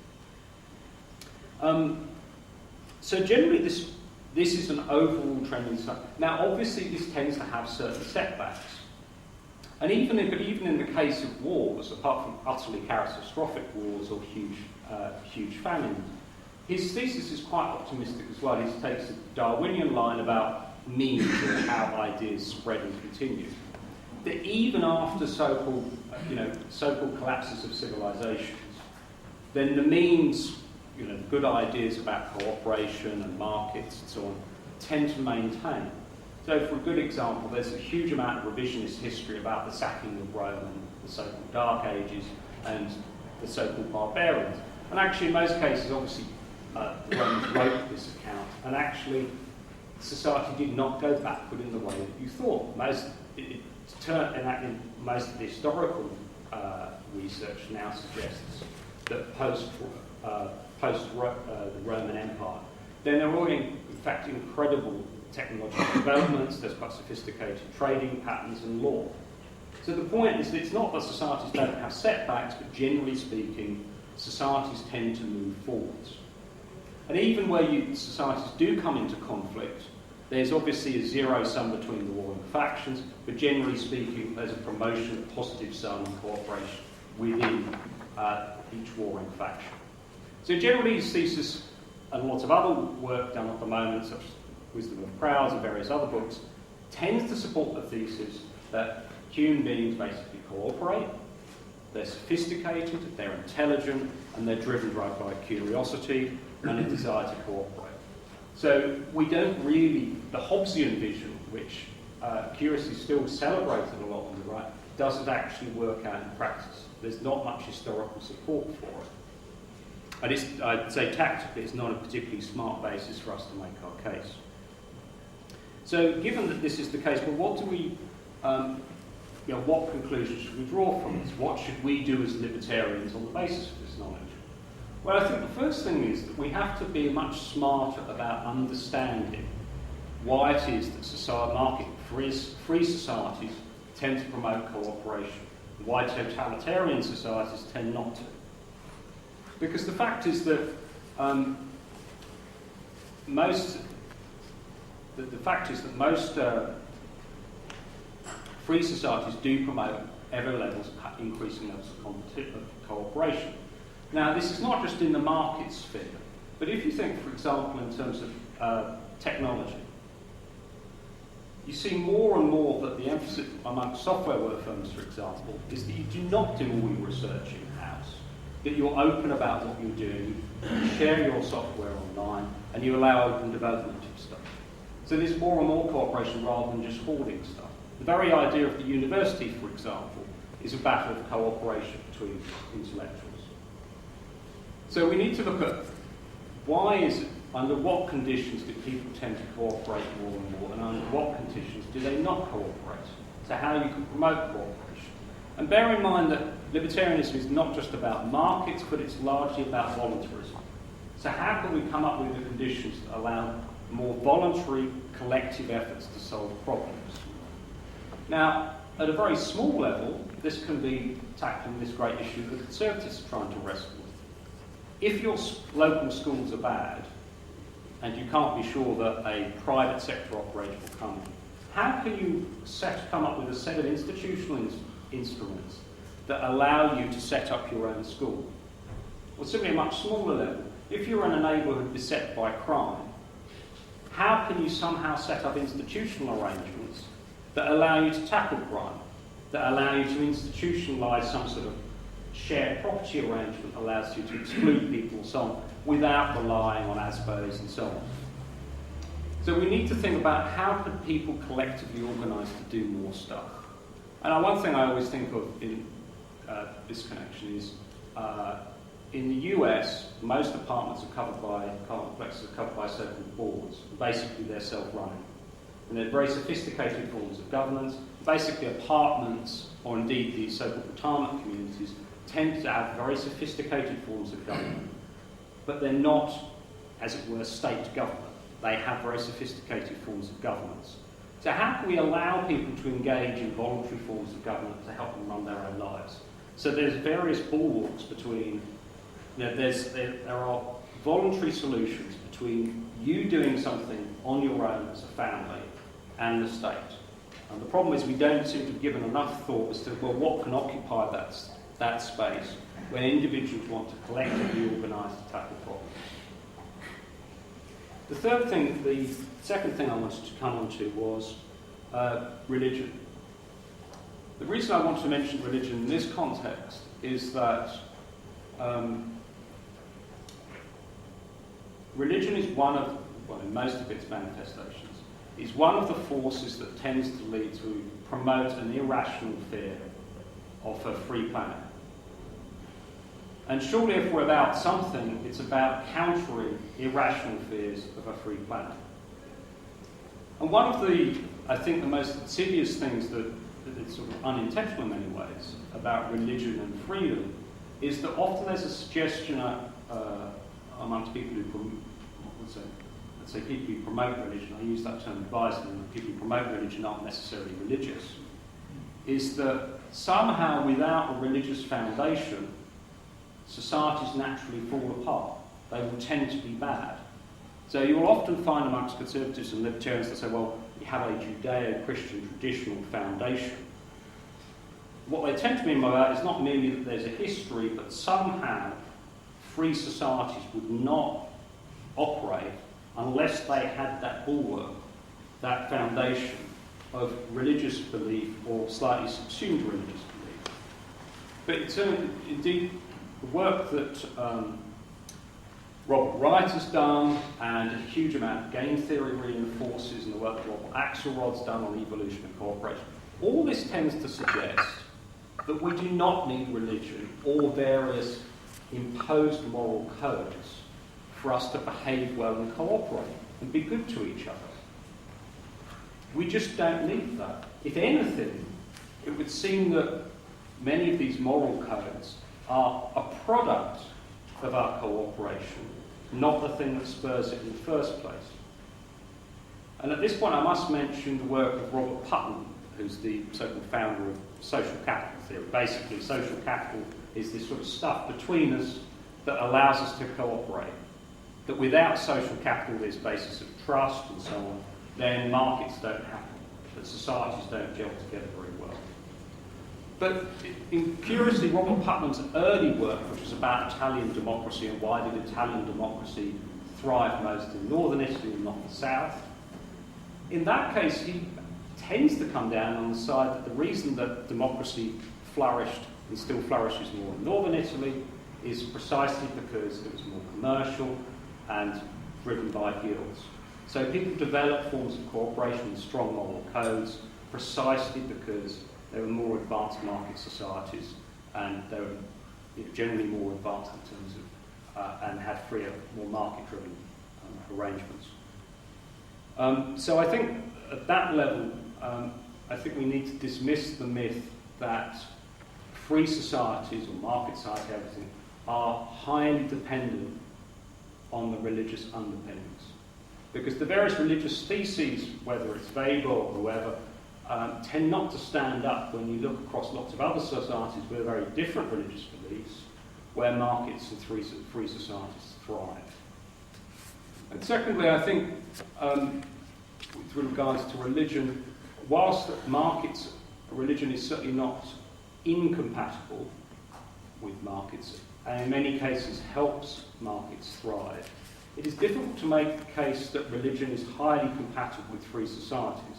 So generally this is an overall trend in society. Now obviously this tends to have certain setbacks. And even in the case of wars, apart from utterly catastrophic wars or huge famines, his thesis is quite optimistic as well. He takes a Darwinian line about means and how ideas spread and continue. That even after so-called collapses of civilizations, then the means, good ideas about cooperation and markets and so on, tend to maintain. So for a good example, there's a huge amount of revisionist history about the sacking of Rome and the so-called Dark Ages and the so-called barbarians. And actually in most cases, obviously, the Romans wrote this account, and actually society did not go backward in the way that you thought. Most of the historical research now suggests that post the Roman Empire, then there were in fact incredible technological developments. There's quite sophisticated trading patterns and law. So the point is that it's not that societies don't have setbacks, but generally speaking, societies tend to move forwards. And even where societies do come into conflict, there's obviously a zero sum between the warring factions, but generally speaking, there's a promotion of positive sum and cooperation within each warring faction. So generally, his thesis and lots of other work done at the moment, such as Wisdom of Crowds and various other books, tends to support the thesis that human beings basically cooperate, they're sophisticated, they're intelligent, and they're driven by curiosity and a desire to cooperate. So we don't really, the Hobbesian vision, which curiously is still celebrated a lot on the right, doesn't actually work out in practice. There's not much historical support for it. And I'd say tactically, it's not a particularly smart basis for us to make our case. So given that this is the case, well, what do we, what conclusions should we draw from this? What should we do as libertarians on the basis of this knowledge? Well, I think the first thing is that we have to be much smarter about understanding why it is that free societies tend to promote cooperation, and why totalitarian societies tend not to. Because the fact is that most free societies do promote increasing levels of cooperation. Now, this is not just in the market sphere, but if you think, for example, in terms of technology, you see more and more that the emphasis among software firms, for example, is that you do not do all your research in-house, that you're open about what you're doing, you share your software online, and you allow open development of stuff. So there's more and more cooperation rather than just hoarding stuff. The very idea of the university, for example, is a battle of cooperation between intellectuals. So we need to look at why is it, under what conditions do people tend to cooperate more and more, and under what conditions do they not cooperate? So how you can promote cooperation. And bear in mind that libertarianism is not just about markets, but it's largely about voluntarism. So how can we come up with the conditions that allow more voluntary collective efforts to solve problems? Now, at a very small level, this can be tackling this great issue that the Conservatives are trying to wrestle with. If your local schools are bad, and you can't be sure that a private sector operator will come in, how can you come up with a set of institutional instruments that allow you to set up your own school? Well, simply a much smaller level. If you're in a neighbourhood beset by crime, how can you somehow set up institutional arrangements that allow you to tackle crime, that allow you to institutionalise some sort of shared property arrangement that allows you to exclude people and so on, without relying on ASBOs and so on. So we need to think about how can people collectively organise to do more stuff. And one thing I always think of in this connection is in the US, most apartments are covered by, complexes are covered by certain boards. Basically, they're self-running. And they're very sophisticated forms of governance. Basically, apartments, or indeed the so-called retirement communities, tend to have very sophisticated forms of government. But they're not, as it were, state government. They have very sophisticated forms of governance. So how can we allow people to engage in voluntary forms of government to help them run their own lives? So there's various bulwarks between, there are voluntary solutions between you doing something on your own as a family and the state. And the problem is we don't seem to have given enough thought as to, well, what can occupy that space when individuals want to collectively organise to tackle problems. The second thing I wanted to come on to was religion. The reason I want to mention religion in this context is that religion is one of, well, in most of its manifestations, is one of the forces that tends to lead to promote an irrational fear of a free planet. And surely if we're about something, it's about countering irrational fears of a free planet. And one of the, I think, the most insidious things that is sort of unintentional in many ways about religion and freedom is that often there's a suggestion amongst people who, let's say people who promote religion, I use that term advisedly, people who promote religion aren't necessarily religious, is that somehow without a religious foundation, societies naturally fall apart. They will tend to be bad. So you will often find amongst conservatives and libertarians that say, well, you have a Judeo-Christian traditional foundation. What they tend to mean by that is not merely that there's a history, but somehow free societies would not operate unless they had that bulwark, that foundation of religious belief or slightly subsumed religious belief. But indeed, the work that Robert Wright has done and a huge amount of game theory reinforces, and the work that Robert Axelrod's done on evolution and cooperation, all this tends to suggest that we do not need religion or various imposed moral codes for us to behave well and cooperate and be good to each other. We just don't need that. If anything, it would seem that many of these moral codes are a product of our cooperation, not the thing that spurs it in the first place. And at this point I must mention the work of Robert Putnam, who's the so-called founder of social capital theory. Basically, social capital is this sort of stuff between us that allows us to cooperate. That without social capital, this basis of trust and so on, then markets don't happen, that societies don't gel together very well. But curiously, Robert Putnam's early work, which was about Italian democracy and why did Italian democracy thrive most in northern Italy and not the south, in that case he tends to come down on the side that the reason that democracy flourished and still flourishes more in northern Italy is precisely because it was more commercial and driven by guilds. So people developed forms of cooperation and strong moral codes precisely because they were more advanced market societies and they were generally more advanced in terms of and had freer, more market-driven arrangements. So I think at that level, I think we need to dismiss the myth that free societies or market society, everything, are highly dependent on the religious underpinnings. Because the various religious theses, whether it's Weber or whoever, tend not to stand up when you look across lots of other societies with very different religious beliefs, where markets and free societies thrive. And secondly, I think, with regards to religion, whilst religion is certainly not incompatible with markets, and in many cases helps markets thrive, it is difficult to make the case that religion is highly compatible with free societies,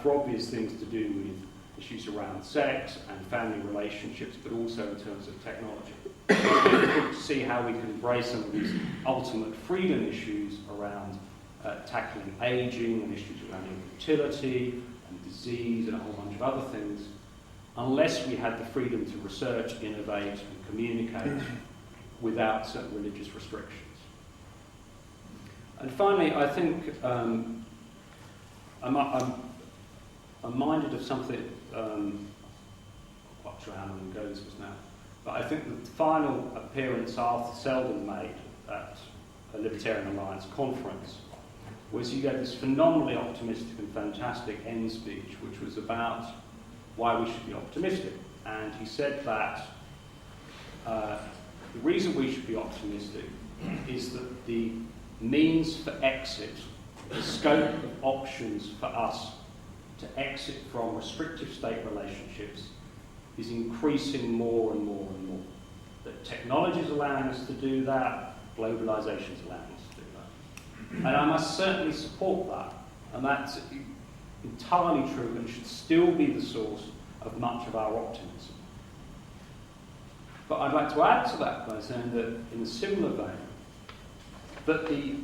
for obvious things to do with issues around sex and family relationships, but also in terms of technology. It's difficult to see how we can embrace some of these ultimate freedom issues around tackling ageing and issues around infertility and disease and a whole bunch of other things, unless we had the freedom to research, innovate and communicate without certain religious restrictions. And finally, I think I'm minded of something, I'm quite sure how long ago this was now, but I think the final appearance Arthur Selden made at a Libertarian Alliance conference was he gave this phenomenally optimistic and fantastic end speech, which was about why we should be optimistic. And he said that the reason we should be optimistic is that the means for exit, the scope of options for us to exit from restrictive state relationships is increasing more and more and more. That technology is allowing us to do that, globalization is allowing us to do that. And I must certainly support that, and that's entirely true and should still be the source of much of our optimism. But I'd like to add to that by saying that in a similar vein, that the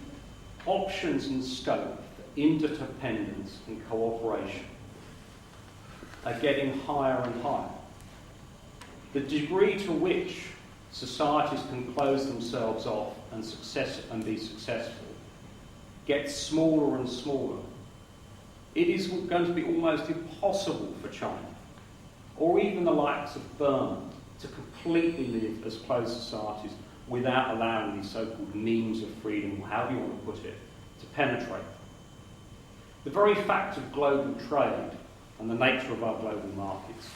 options and scope for interdependence and cooperation are getting higher and higher. The degree to which societies can close themselves off and be successful gets smaller and smaller. It is going to be almost impossible for China, or even the likes of Burma, to completely live as closed societies without allowing these so-called means of freedom, or however you want to put it, to penetrate. The very fact of global trade and the nature of our global markets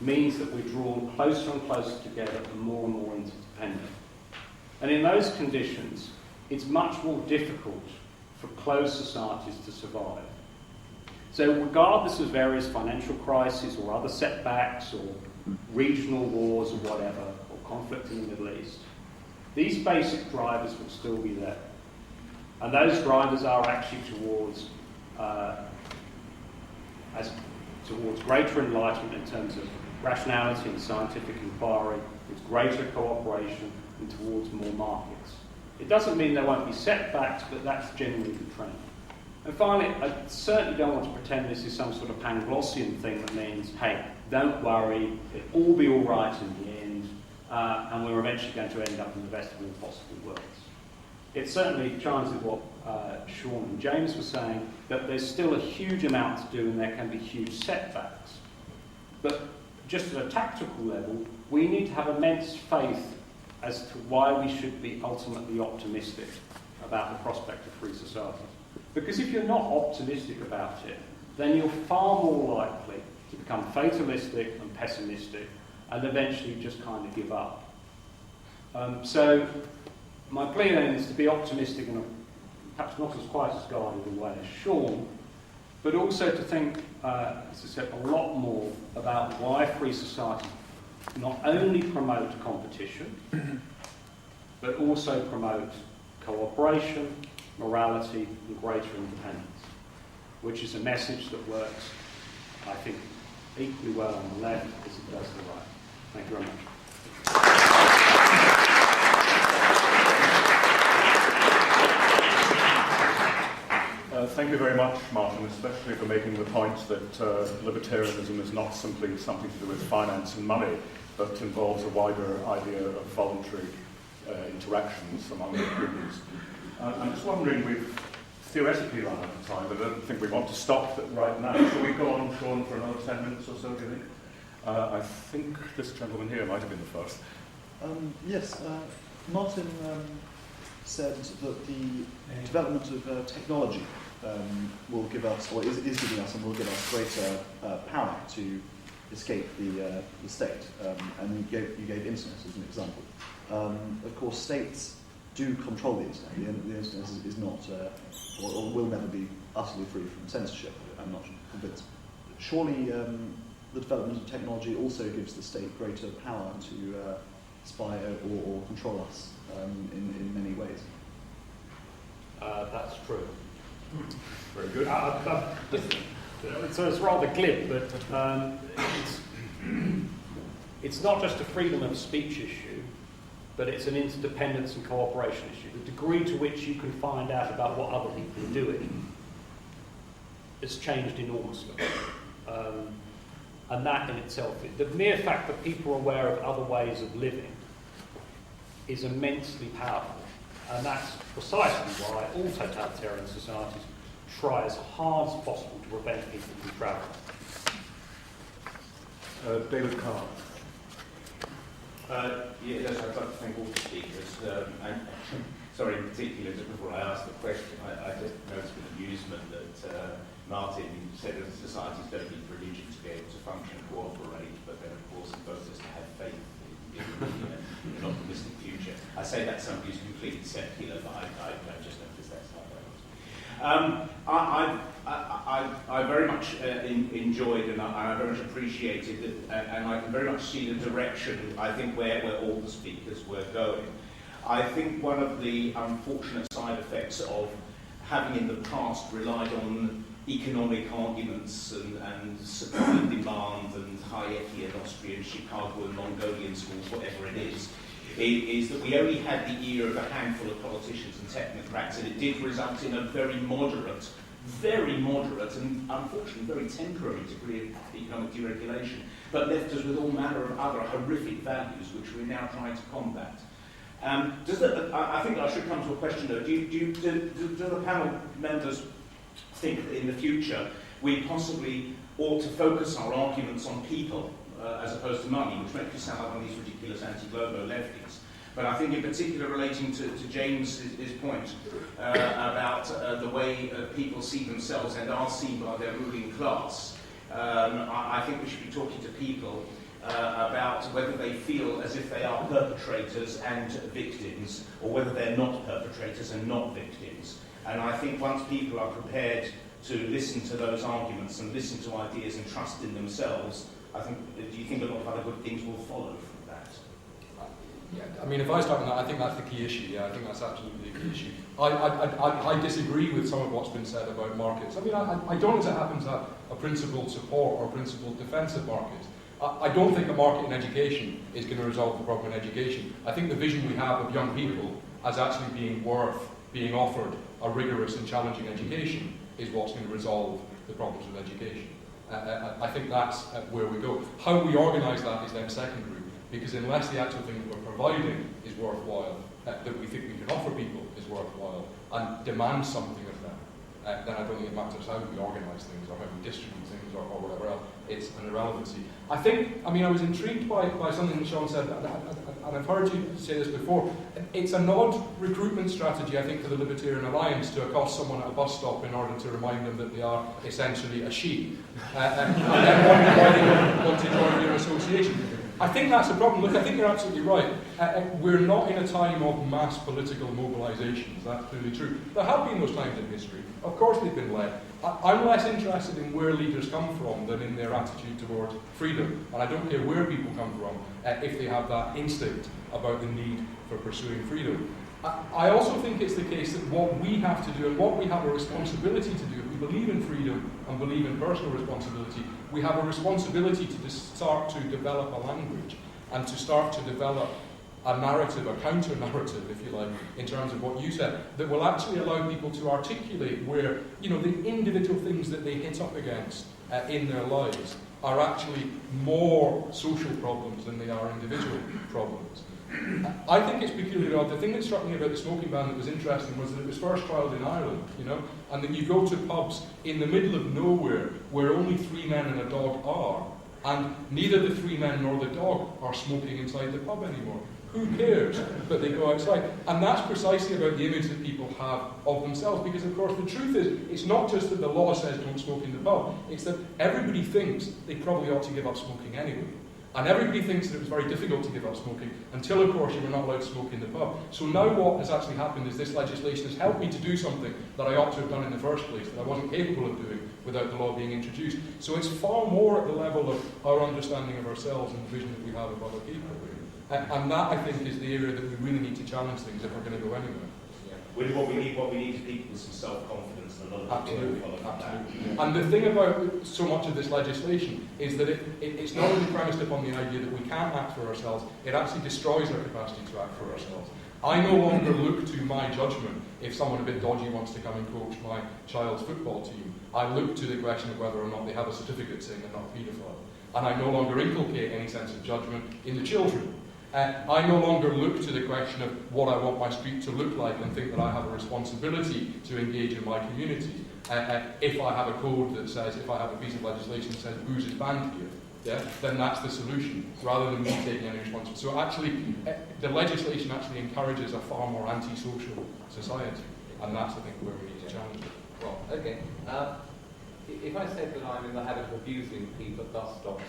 means that we're drawn closer and closer together and more interdependent. And in those conditions, it's much more difficult for closed societies to survive. So regardless of various financial crises or other setbacks or regional wars or whatever, or conflict in the Middle East, these basic drivers will still be there. And those drivers are actually towards greater enlightenment in terms of rationality and scientific inquiry, with greater cooperation, and towards more markets. It doesn't mean there won't be setbacks, but that's generally the trend. And finally, I certainly don't want to pretend this is some sort of Panglossian thing that means, hey, don't worry, it'll all be all right in the end, and we're eventually going to end up in the best of all possible worlds. It certainly chimes with what Sean and James were saying, that there's still a huge amount to do and there can be huge setbacks. But just at a tactical level, we need to have immense faith as to why we should be ultimately optimistic about the prospect of free societies. Because if you're not optimistic about it, then you're far more likely to become fatalistic and pessimistic and eventually just kind of give up. So my plea then is to be optimistic and perhaps not as quite as guarded in a way as Sean, but also to think, as I said, a lot more about why free societies not only promote competition, but also promote cooperation, morality, and greater independence, which is a message that works, I think, equally well on the left as it does on the right. Thank you very much. Thank you very much, Martin, especially for making the point that libertarianism is not simply something to do with finance and money, but involves a wider idea of voluntary interactions among humans. I'm just wondering, we've theoretically run out of time, but I don't think we want to stop right now. Shall we go on, Sean, for another 10 minutes or so, do you think? I think this gentleman here might have been the first. Yes, Martin said that the development of technology will give us, or is giving us, and will give us greater power to escape the state. And you gave internet as an example. Of course, states do control the internet. The internet is not, or will never be utterly free from censorship. I'm not convinced. Surely, the development of technology also gives the state greater power to spy or control us in many ways. That's true. Very good. So it's rather glib, but it's not just a freedom of speech issue, but it's an interdependence and cooperation issue. The degree to which you can find out about what other people are doing has changed enormously. And that in itself, the mere fact that people are aware of other ways of living is immensely powerful. And that's precisely why all totalitarian societies try as hard as possible to prevent people from travelling. David Carr. Yes, I'd like to thank all the speakers. And sorry, in particular, just before I ask the question, I just noticed with amusement that Martin said that societies don't need religion to be able to function and cooperate, but then, of course, invokes us to have faith in an optimistic future. I say that somebody who's completely secular, but I just noticed that's not right. I very much enjoyed and I very much appreciated that, and I can very much see the direction, I think, where all the speakers were going. I think one of the unfortunate side effects of having in the past relied on economic arguments and supply and demand and Hayeki and Austrian, Chicago and Mongolian schools, whatever it is that we only had the ear of a handful of politicians and technocrats, and it did result in a very moderate and unfortunately very temporary degree of economic deregulation, but left us with all manner of other horrific values which we're now trying to combat. I think I should come to a question though. Do the panel members think that in the future we possibly ought to focus our arguments on people as opposed to money, which makes you sound like one of these ridiculous anti-globo lefties? But I think in particular relating to James's point about the way people see themselves and are seen by their ruling class, I think we should be talking to people about whether they feel as if they are perpetrators and victims, or whether they're not perpetrators and not victims. And I think once people are prepared to listen to those arguments and listen to ideas and trust in themselves, do you think a lot of other good things will follow from that? Yeah, I mean, if I start on that, I think that's the key issue. Yeah, I think that's absolutely the key issue. I disagree with some of what's been said about markets. I mean, I don't, as it happens, have a principled support or a principled defence of markets. I don't think a market in education is going to resolve the problem in education. I think the vision we have of young people as actually being worth being offered a rigorous and challenging education is what's going to resolve the problems with education. I think that's where we go. How we organise that is then secondary, because unless the actual thing that we're providing is worthwhile, that we think we can offer people is worthwhile, and demand something of them, then I don't think it matters how we organise things or how we distribute things or whatever else. It's an irrelevancy. I was intrigued by something that Sean said, and I've heard you say this before. It's an odd recruitment strategy, I think, for the Libertarian Alliance to accost someone at a bus stop in order to remind them that they are essentially a sheep, and then wonder why they don't want to join your association. I think that's a problem. Look, I think you're absolutely right. We're not in a time of mass political mobilisations. That's clearly true. There have been those times in history. Of course they've been led. I'm less interested in where leaders come from than in their attitude towards freedom. And I don't care where people come from if they have that instinct about the need for pursuing freedom. I also think it's the case that what we have to do and what we have a responsibility to do, if we believe in freedom and believe in personal responsibility, we have a responsibility to start to develop a language and to start to develop a narrative, a counter-narrative, if you like, in terms of what you said, that will actually allow people to articulate where, the individual things that they hit up against in their lives are actually more social problems than they are individual problems. I think it's peculiarly odd. The thing that struck me about the smoking ban that was interesting was that it was first trialled in Ireland, and that you go to pubs in the middle of nowhere where only 3 men and a dog are, and neither the 3 men nor the dog are smoking inside the pub anymore. Who cares? But they go outside. And that's precisely about the image that people have of themselves, because of course the truth is, it's not just that the law says don't smoke in the pub, it's that everybody thinks they probably ought to give up smoking anyway. And everybody thinks that it was very difficult to give up smoking until, of course, you were not allowed to smoke in the pub. So now what has actually happened is this legislation has helped me to do something that I ought to have done in the first place, that I wasn't capable of doing without the law being introduced. So it's far more at the level of our understanding of ourselves and the vision that we have of other people. And that, I think, is the area that we really need to challenge things if we're going to go anywhere. Really what we need to people is some self-confidence and another absolutely. And the thing about so much of this legislation is that it's not only premised upon the idea that we can't act for ourselves, it actually destroys our capacity to act for ourselves. I no longer look to my judgment if someone a bit dodgy wants to come and coach my child's football team. I look to the question of whether or not they have a certificate saying they're not a paedophile. And I no longer inculcate any sense of judgment in the children. I no longer look to the question of what I want my street to look like and think that I have a responsibility to engage in my community. If I have a code that says, if I have a piece of legislation that says booze is banned here, then that's the solution, rather than me taking any responsibility. So actually, the legislation actually encourages a far more anti-social society, and that's, I think, where we need to challenge it. Well, okay. If I said that I'm in the habit of abusing people at bus stops,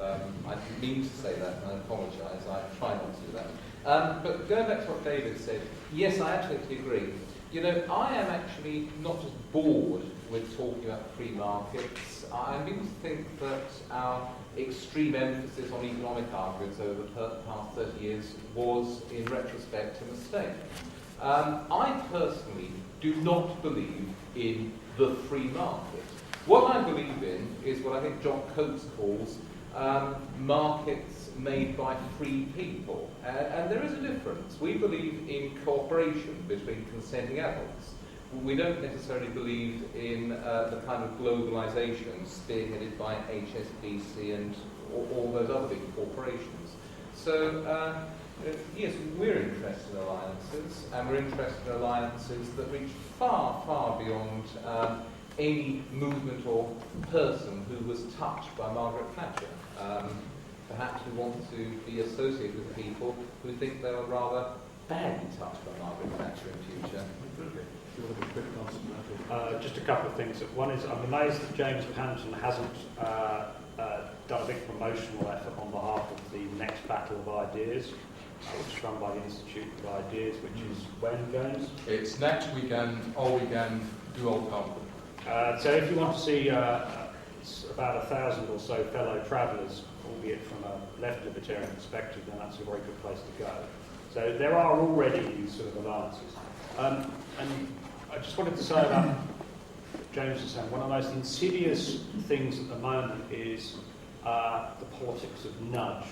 I didn't mean to say that, and I apologise. I try not to do that. But going back to what David said, yes, I absolutely agree. I am actually not just bored with talking about free markets. I begin to think that our extreme emphasis on economic arguments over the past 30 years was, in retrospect, a mistake. I personally do not believe in the free market. What I believe in is what I think John Coates calls markets made by free people. And there is a difference. We believe in cooperation between consenting adults. We don't necessarily believe in the kind of globalisation spearheaded by HSBC and all those other big corporations. So, yes, we're interested in alliances, and we're interested in alliances that reach far, far beyond any movement or person who was touched by Margaret Thatcher. Perhaps we want to be associated with people who think they were rather badly touched by Margaret Thatcher in future. Just a couple of things. One is, I'm amazed that James Panton hasn't done a big promotional effort on behalf of the next Battle of Ideas, which is run by the Institute of Ideas, which is when, James? It's next weekend, all weekend, do all come. So if you want to see about 1,000 or so fellow travellers, albeit from a left libertarian perspective, then that's a very good place to go. So there are already these sort of alliances. And I just wanted to say about James was saying, one of the most insidious things at the moment is the politics of nudge.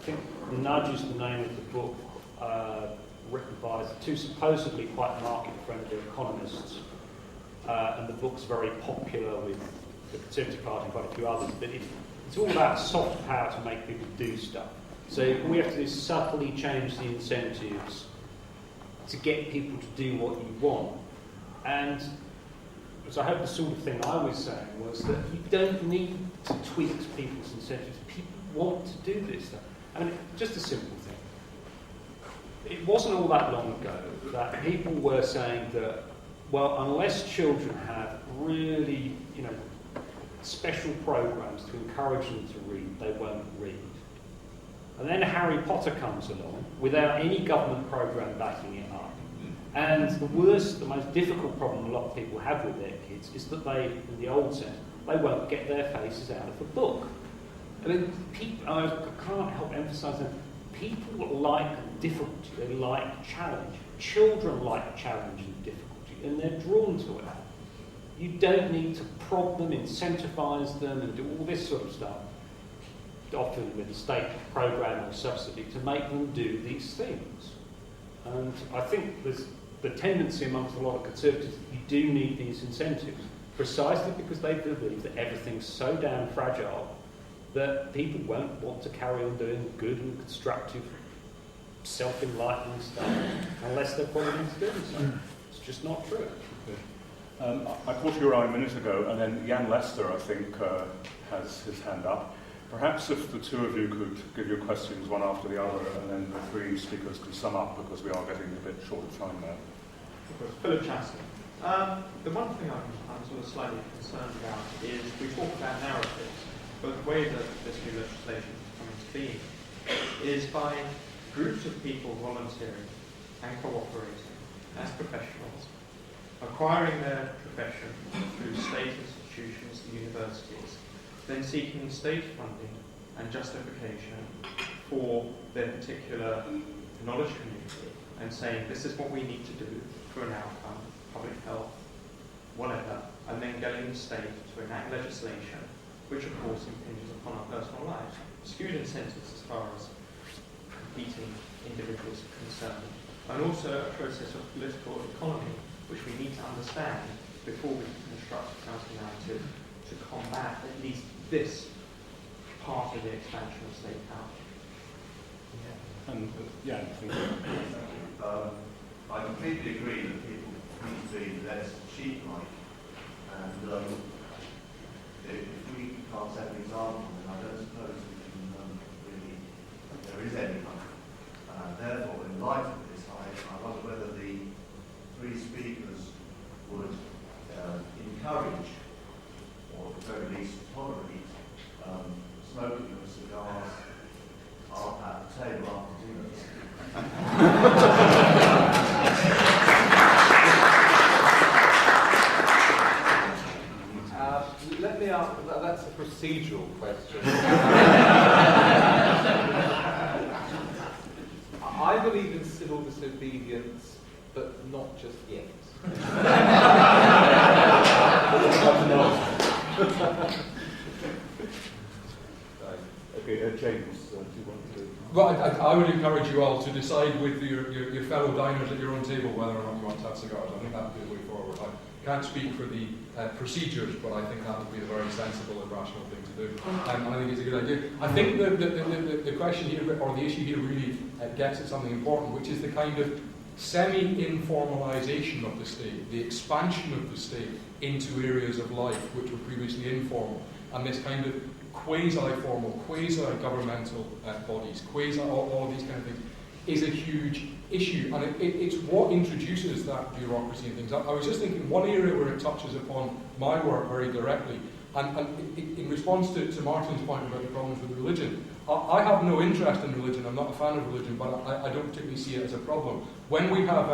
I think Nudge is the name of the book written by two supposedly quite market-friendly economists. And the book's very popular with the Conservative Party and quite a few others, but it's all about soft power to make people do stuff. So all we have to do is subtly change the incentives to get people to do what you want. And so I hope the sort of thing I was saying was that you don't need to tweak people's incentives. People want to do this stuff. I mean, just a simple thing. It wasn't all that long ago that people were saying that, well, unless children have really, special programs to encourage them to read, they won't read. And then Harry Potter comes along without any government program backing it up. And the most difficult problem a lot of people have with their kids is that they, in the old sense, they won't get their faces out of the book. I mean, I can't help emphasising, people like difficulty, they like challenge. Children like challenge and difficulty, and they're drawn to it. You don't need to prod them, incentivise them, and do all this sort of stuff, often with a state program or subsidy, to make them do these things. And I think there's the tendency amongst a lot of conservatives that you do need these incentives, precisely because they believe that everything's so damn fragile that people won't want to carry on doing good and constructive, self-enlightening stuff unless they're put into doing so. It's just not true. I caught your eye a minute ago, and then Jan Lester, I think, has his hand up. Perhaps if the two of you could give your questions one after the other, and then the three speakers can sum up, because we are getting a bit short of time now. Philip Chaston. The one thing I'm sort of slightly concerned about is we talk about narratives, but the way that this new legislation is coming to be is by groups of people volunteering and cooperating as professionals, acquiring their profession through state institutions and universities, then seeking state funding and justification for their particular knowledge community and saying this is what we need to do for an outcome, public health, whatever, and then getting the state to enact legislation which of course impinges upon our personal lives. Skewed incentives as far as competing individuals are concerned, and also a process of political economy which we need to understand before we can construct a counter-narrative to combat at least this part of the expansion of state power. And I think I completely agree that people need to be less sheep-like, and if we can't set an example, then I don't suppose we can really, there is any kind. Therefore, in light of this, I wonder whether the three speakers would encourage, or at the very least tolerate, smoking of cigars at the table after dinner. Let me ask, that's a procedural question. I believe in civil disobedience, but not just yet. Okay, James, do you want to? Well, I would encourage you all to decide with your fellow diners at your own table whether or not you want to have cigars. I think that would be the way forward. I can't speak for the procedures, but I think that would be a very sensible and rational thing to do. And I think it's a good idea. I think the question here, or the issue here, really gets at something important, which is the kind of semi-informalization of the state, the expansion of the state into areas of life which were previously informal, and this kind of quasi-formal, quasi-governmental bodies, all of these kind of things, is a huge issue, and it's what introduces that bureaucracy and things. I was just thinking one area where it touches upon my work very directly, and in response to Martin's point about the problems with religion, I have no interest in religion. I'm not a fan of religion, but I don't particularly see it as a problem. When we have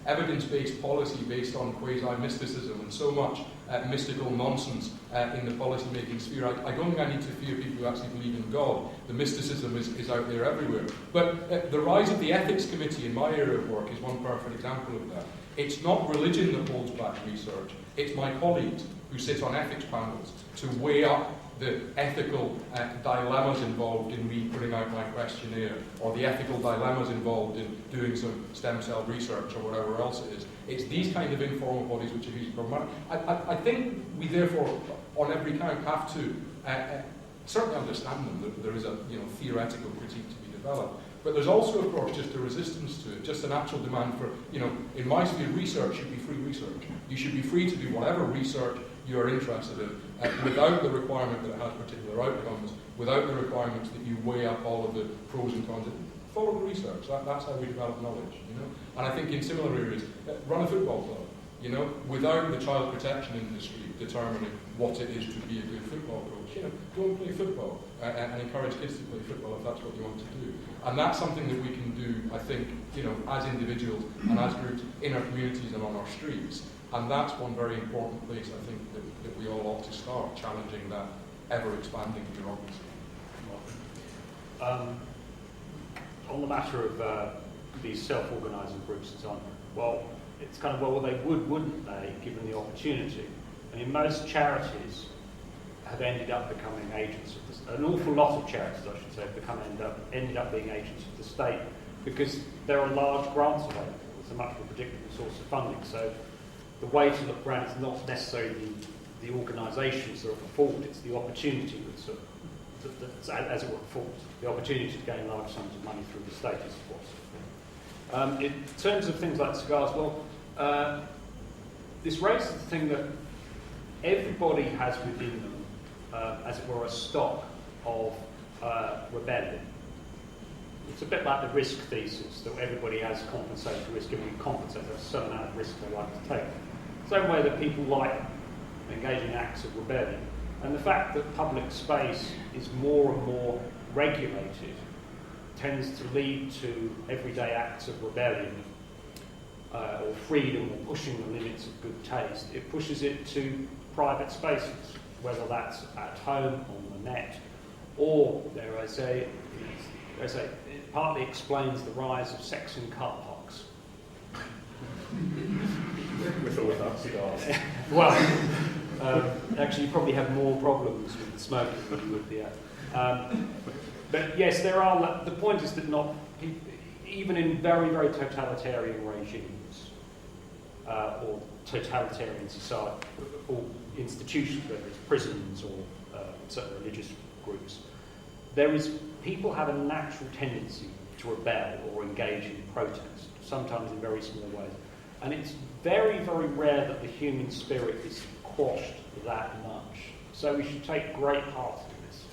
evidence-based policy based on quasi-mysticism and so much mystical nonsense in the policy-making sphere, I don't think I need to fear people who actually believe in God. The mysticism is out there everywhere. But the rise of the ethics committee in my area of work is one perfect example of that. It's not religion that holds back research. It's my colleagues who sit on ethics panels to weigh up the ethical dilemmas involved in me putting out my questionnaire, or the ethical dilemmas involved in doing some stem cell research or whatever else it is. It's these kind of informal bodies which are used for money. I think we therefore, on every count, have to certainly understand them. There is a theoretical critique to be developed. But there's also, of course, just a resistance to it. just a natural demand for, in my sphere, research should be free research. You should be free to do whatever research you're interested in, without the requirement that it has particular outcomes, without the requirements that you weigh up all of the pros and cons. Follow the research. That's how we develop knowledge, And I think in similar areas, run a football club, without the child protection industry determining what it is to be a good football coach. Go and play football and encourage kids to play football if that's what you want to do. And that's something that we can do, I think, as individuals and as groups in our communities and on our streets. And that's one very important place, I think, that we all ought to start challenging that ever-expanding bureaucracy. On the matter of these self-organising groups and so on, well, it's kind of, well, they wouldn't they, given the opportunity? I mean, most charities have ended up becoming agents of the, an awful lot of charities, I should say, have ended up being agents of the state because there are large grants available. It's a much more predictable source of funding. So the way to look around is not necessarily the organisations that are at fault, it's the opportunity that's as it were, fault. The opportunity to gain large sums of money through the state is what's. In terms of things like cigars, well, this raises the thing that everybody has within them, as it were, a stock of rebellion. It's a bit like the risk thesis, that everybody has compensated risk, and we compensate for a certain amount of risk they like to take. Same way that people like engaging in acts of rebellion. And the fact that public space is more and more regulated tends to lead to everyday acts of rebellion or freedom or pushing the limits of good taste. It pushes it to private spaces, whether that's at home, on the net, or, dare I say, it partly explains the rise of sex in car parks. With or without cigars. Well, actually, you probably have more problems with the smoking than you would the but yes, there are. The point is that not even in very, very totalitarian regimes or totalitarian society or institutions, whether it's prisons or certain religious groups, people have a natural tendency to rebel or engage in protest, sometimes in very small ways. And it's very, very rare that the human spirit is quashed that much. So we should take great heart in this.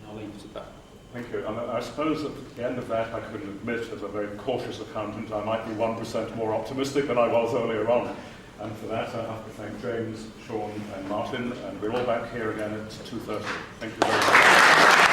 I'll leave it at that. Thank you. And I suppose at the end of that, I can admit, as a very cautious accountant, I might be 1% more optimistic than I was earlier on. And for that, I have to thank James, Sean, and Martin. And we're all back here again at 2:30. Thank you very much.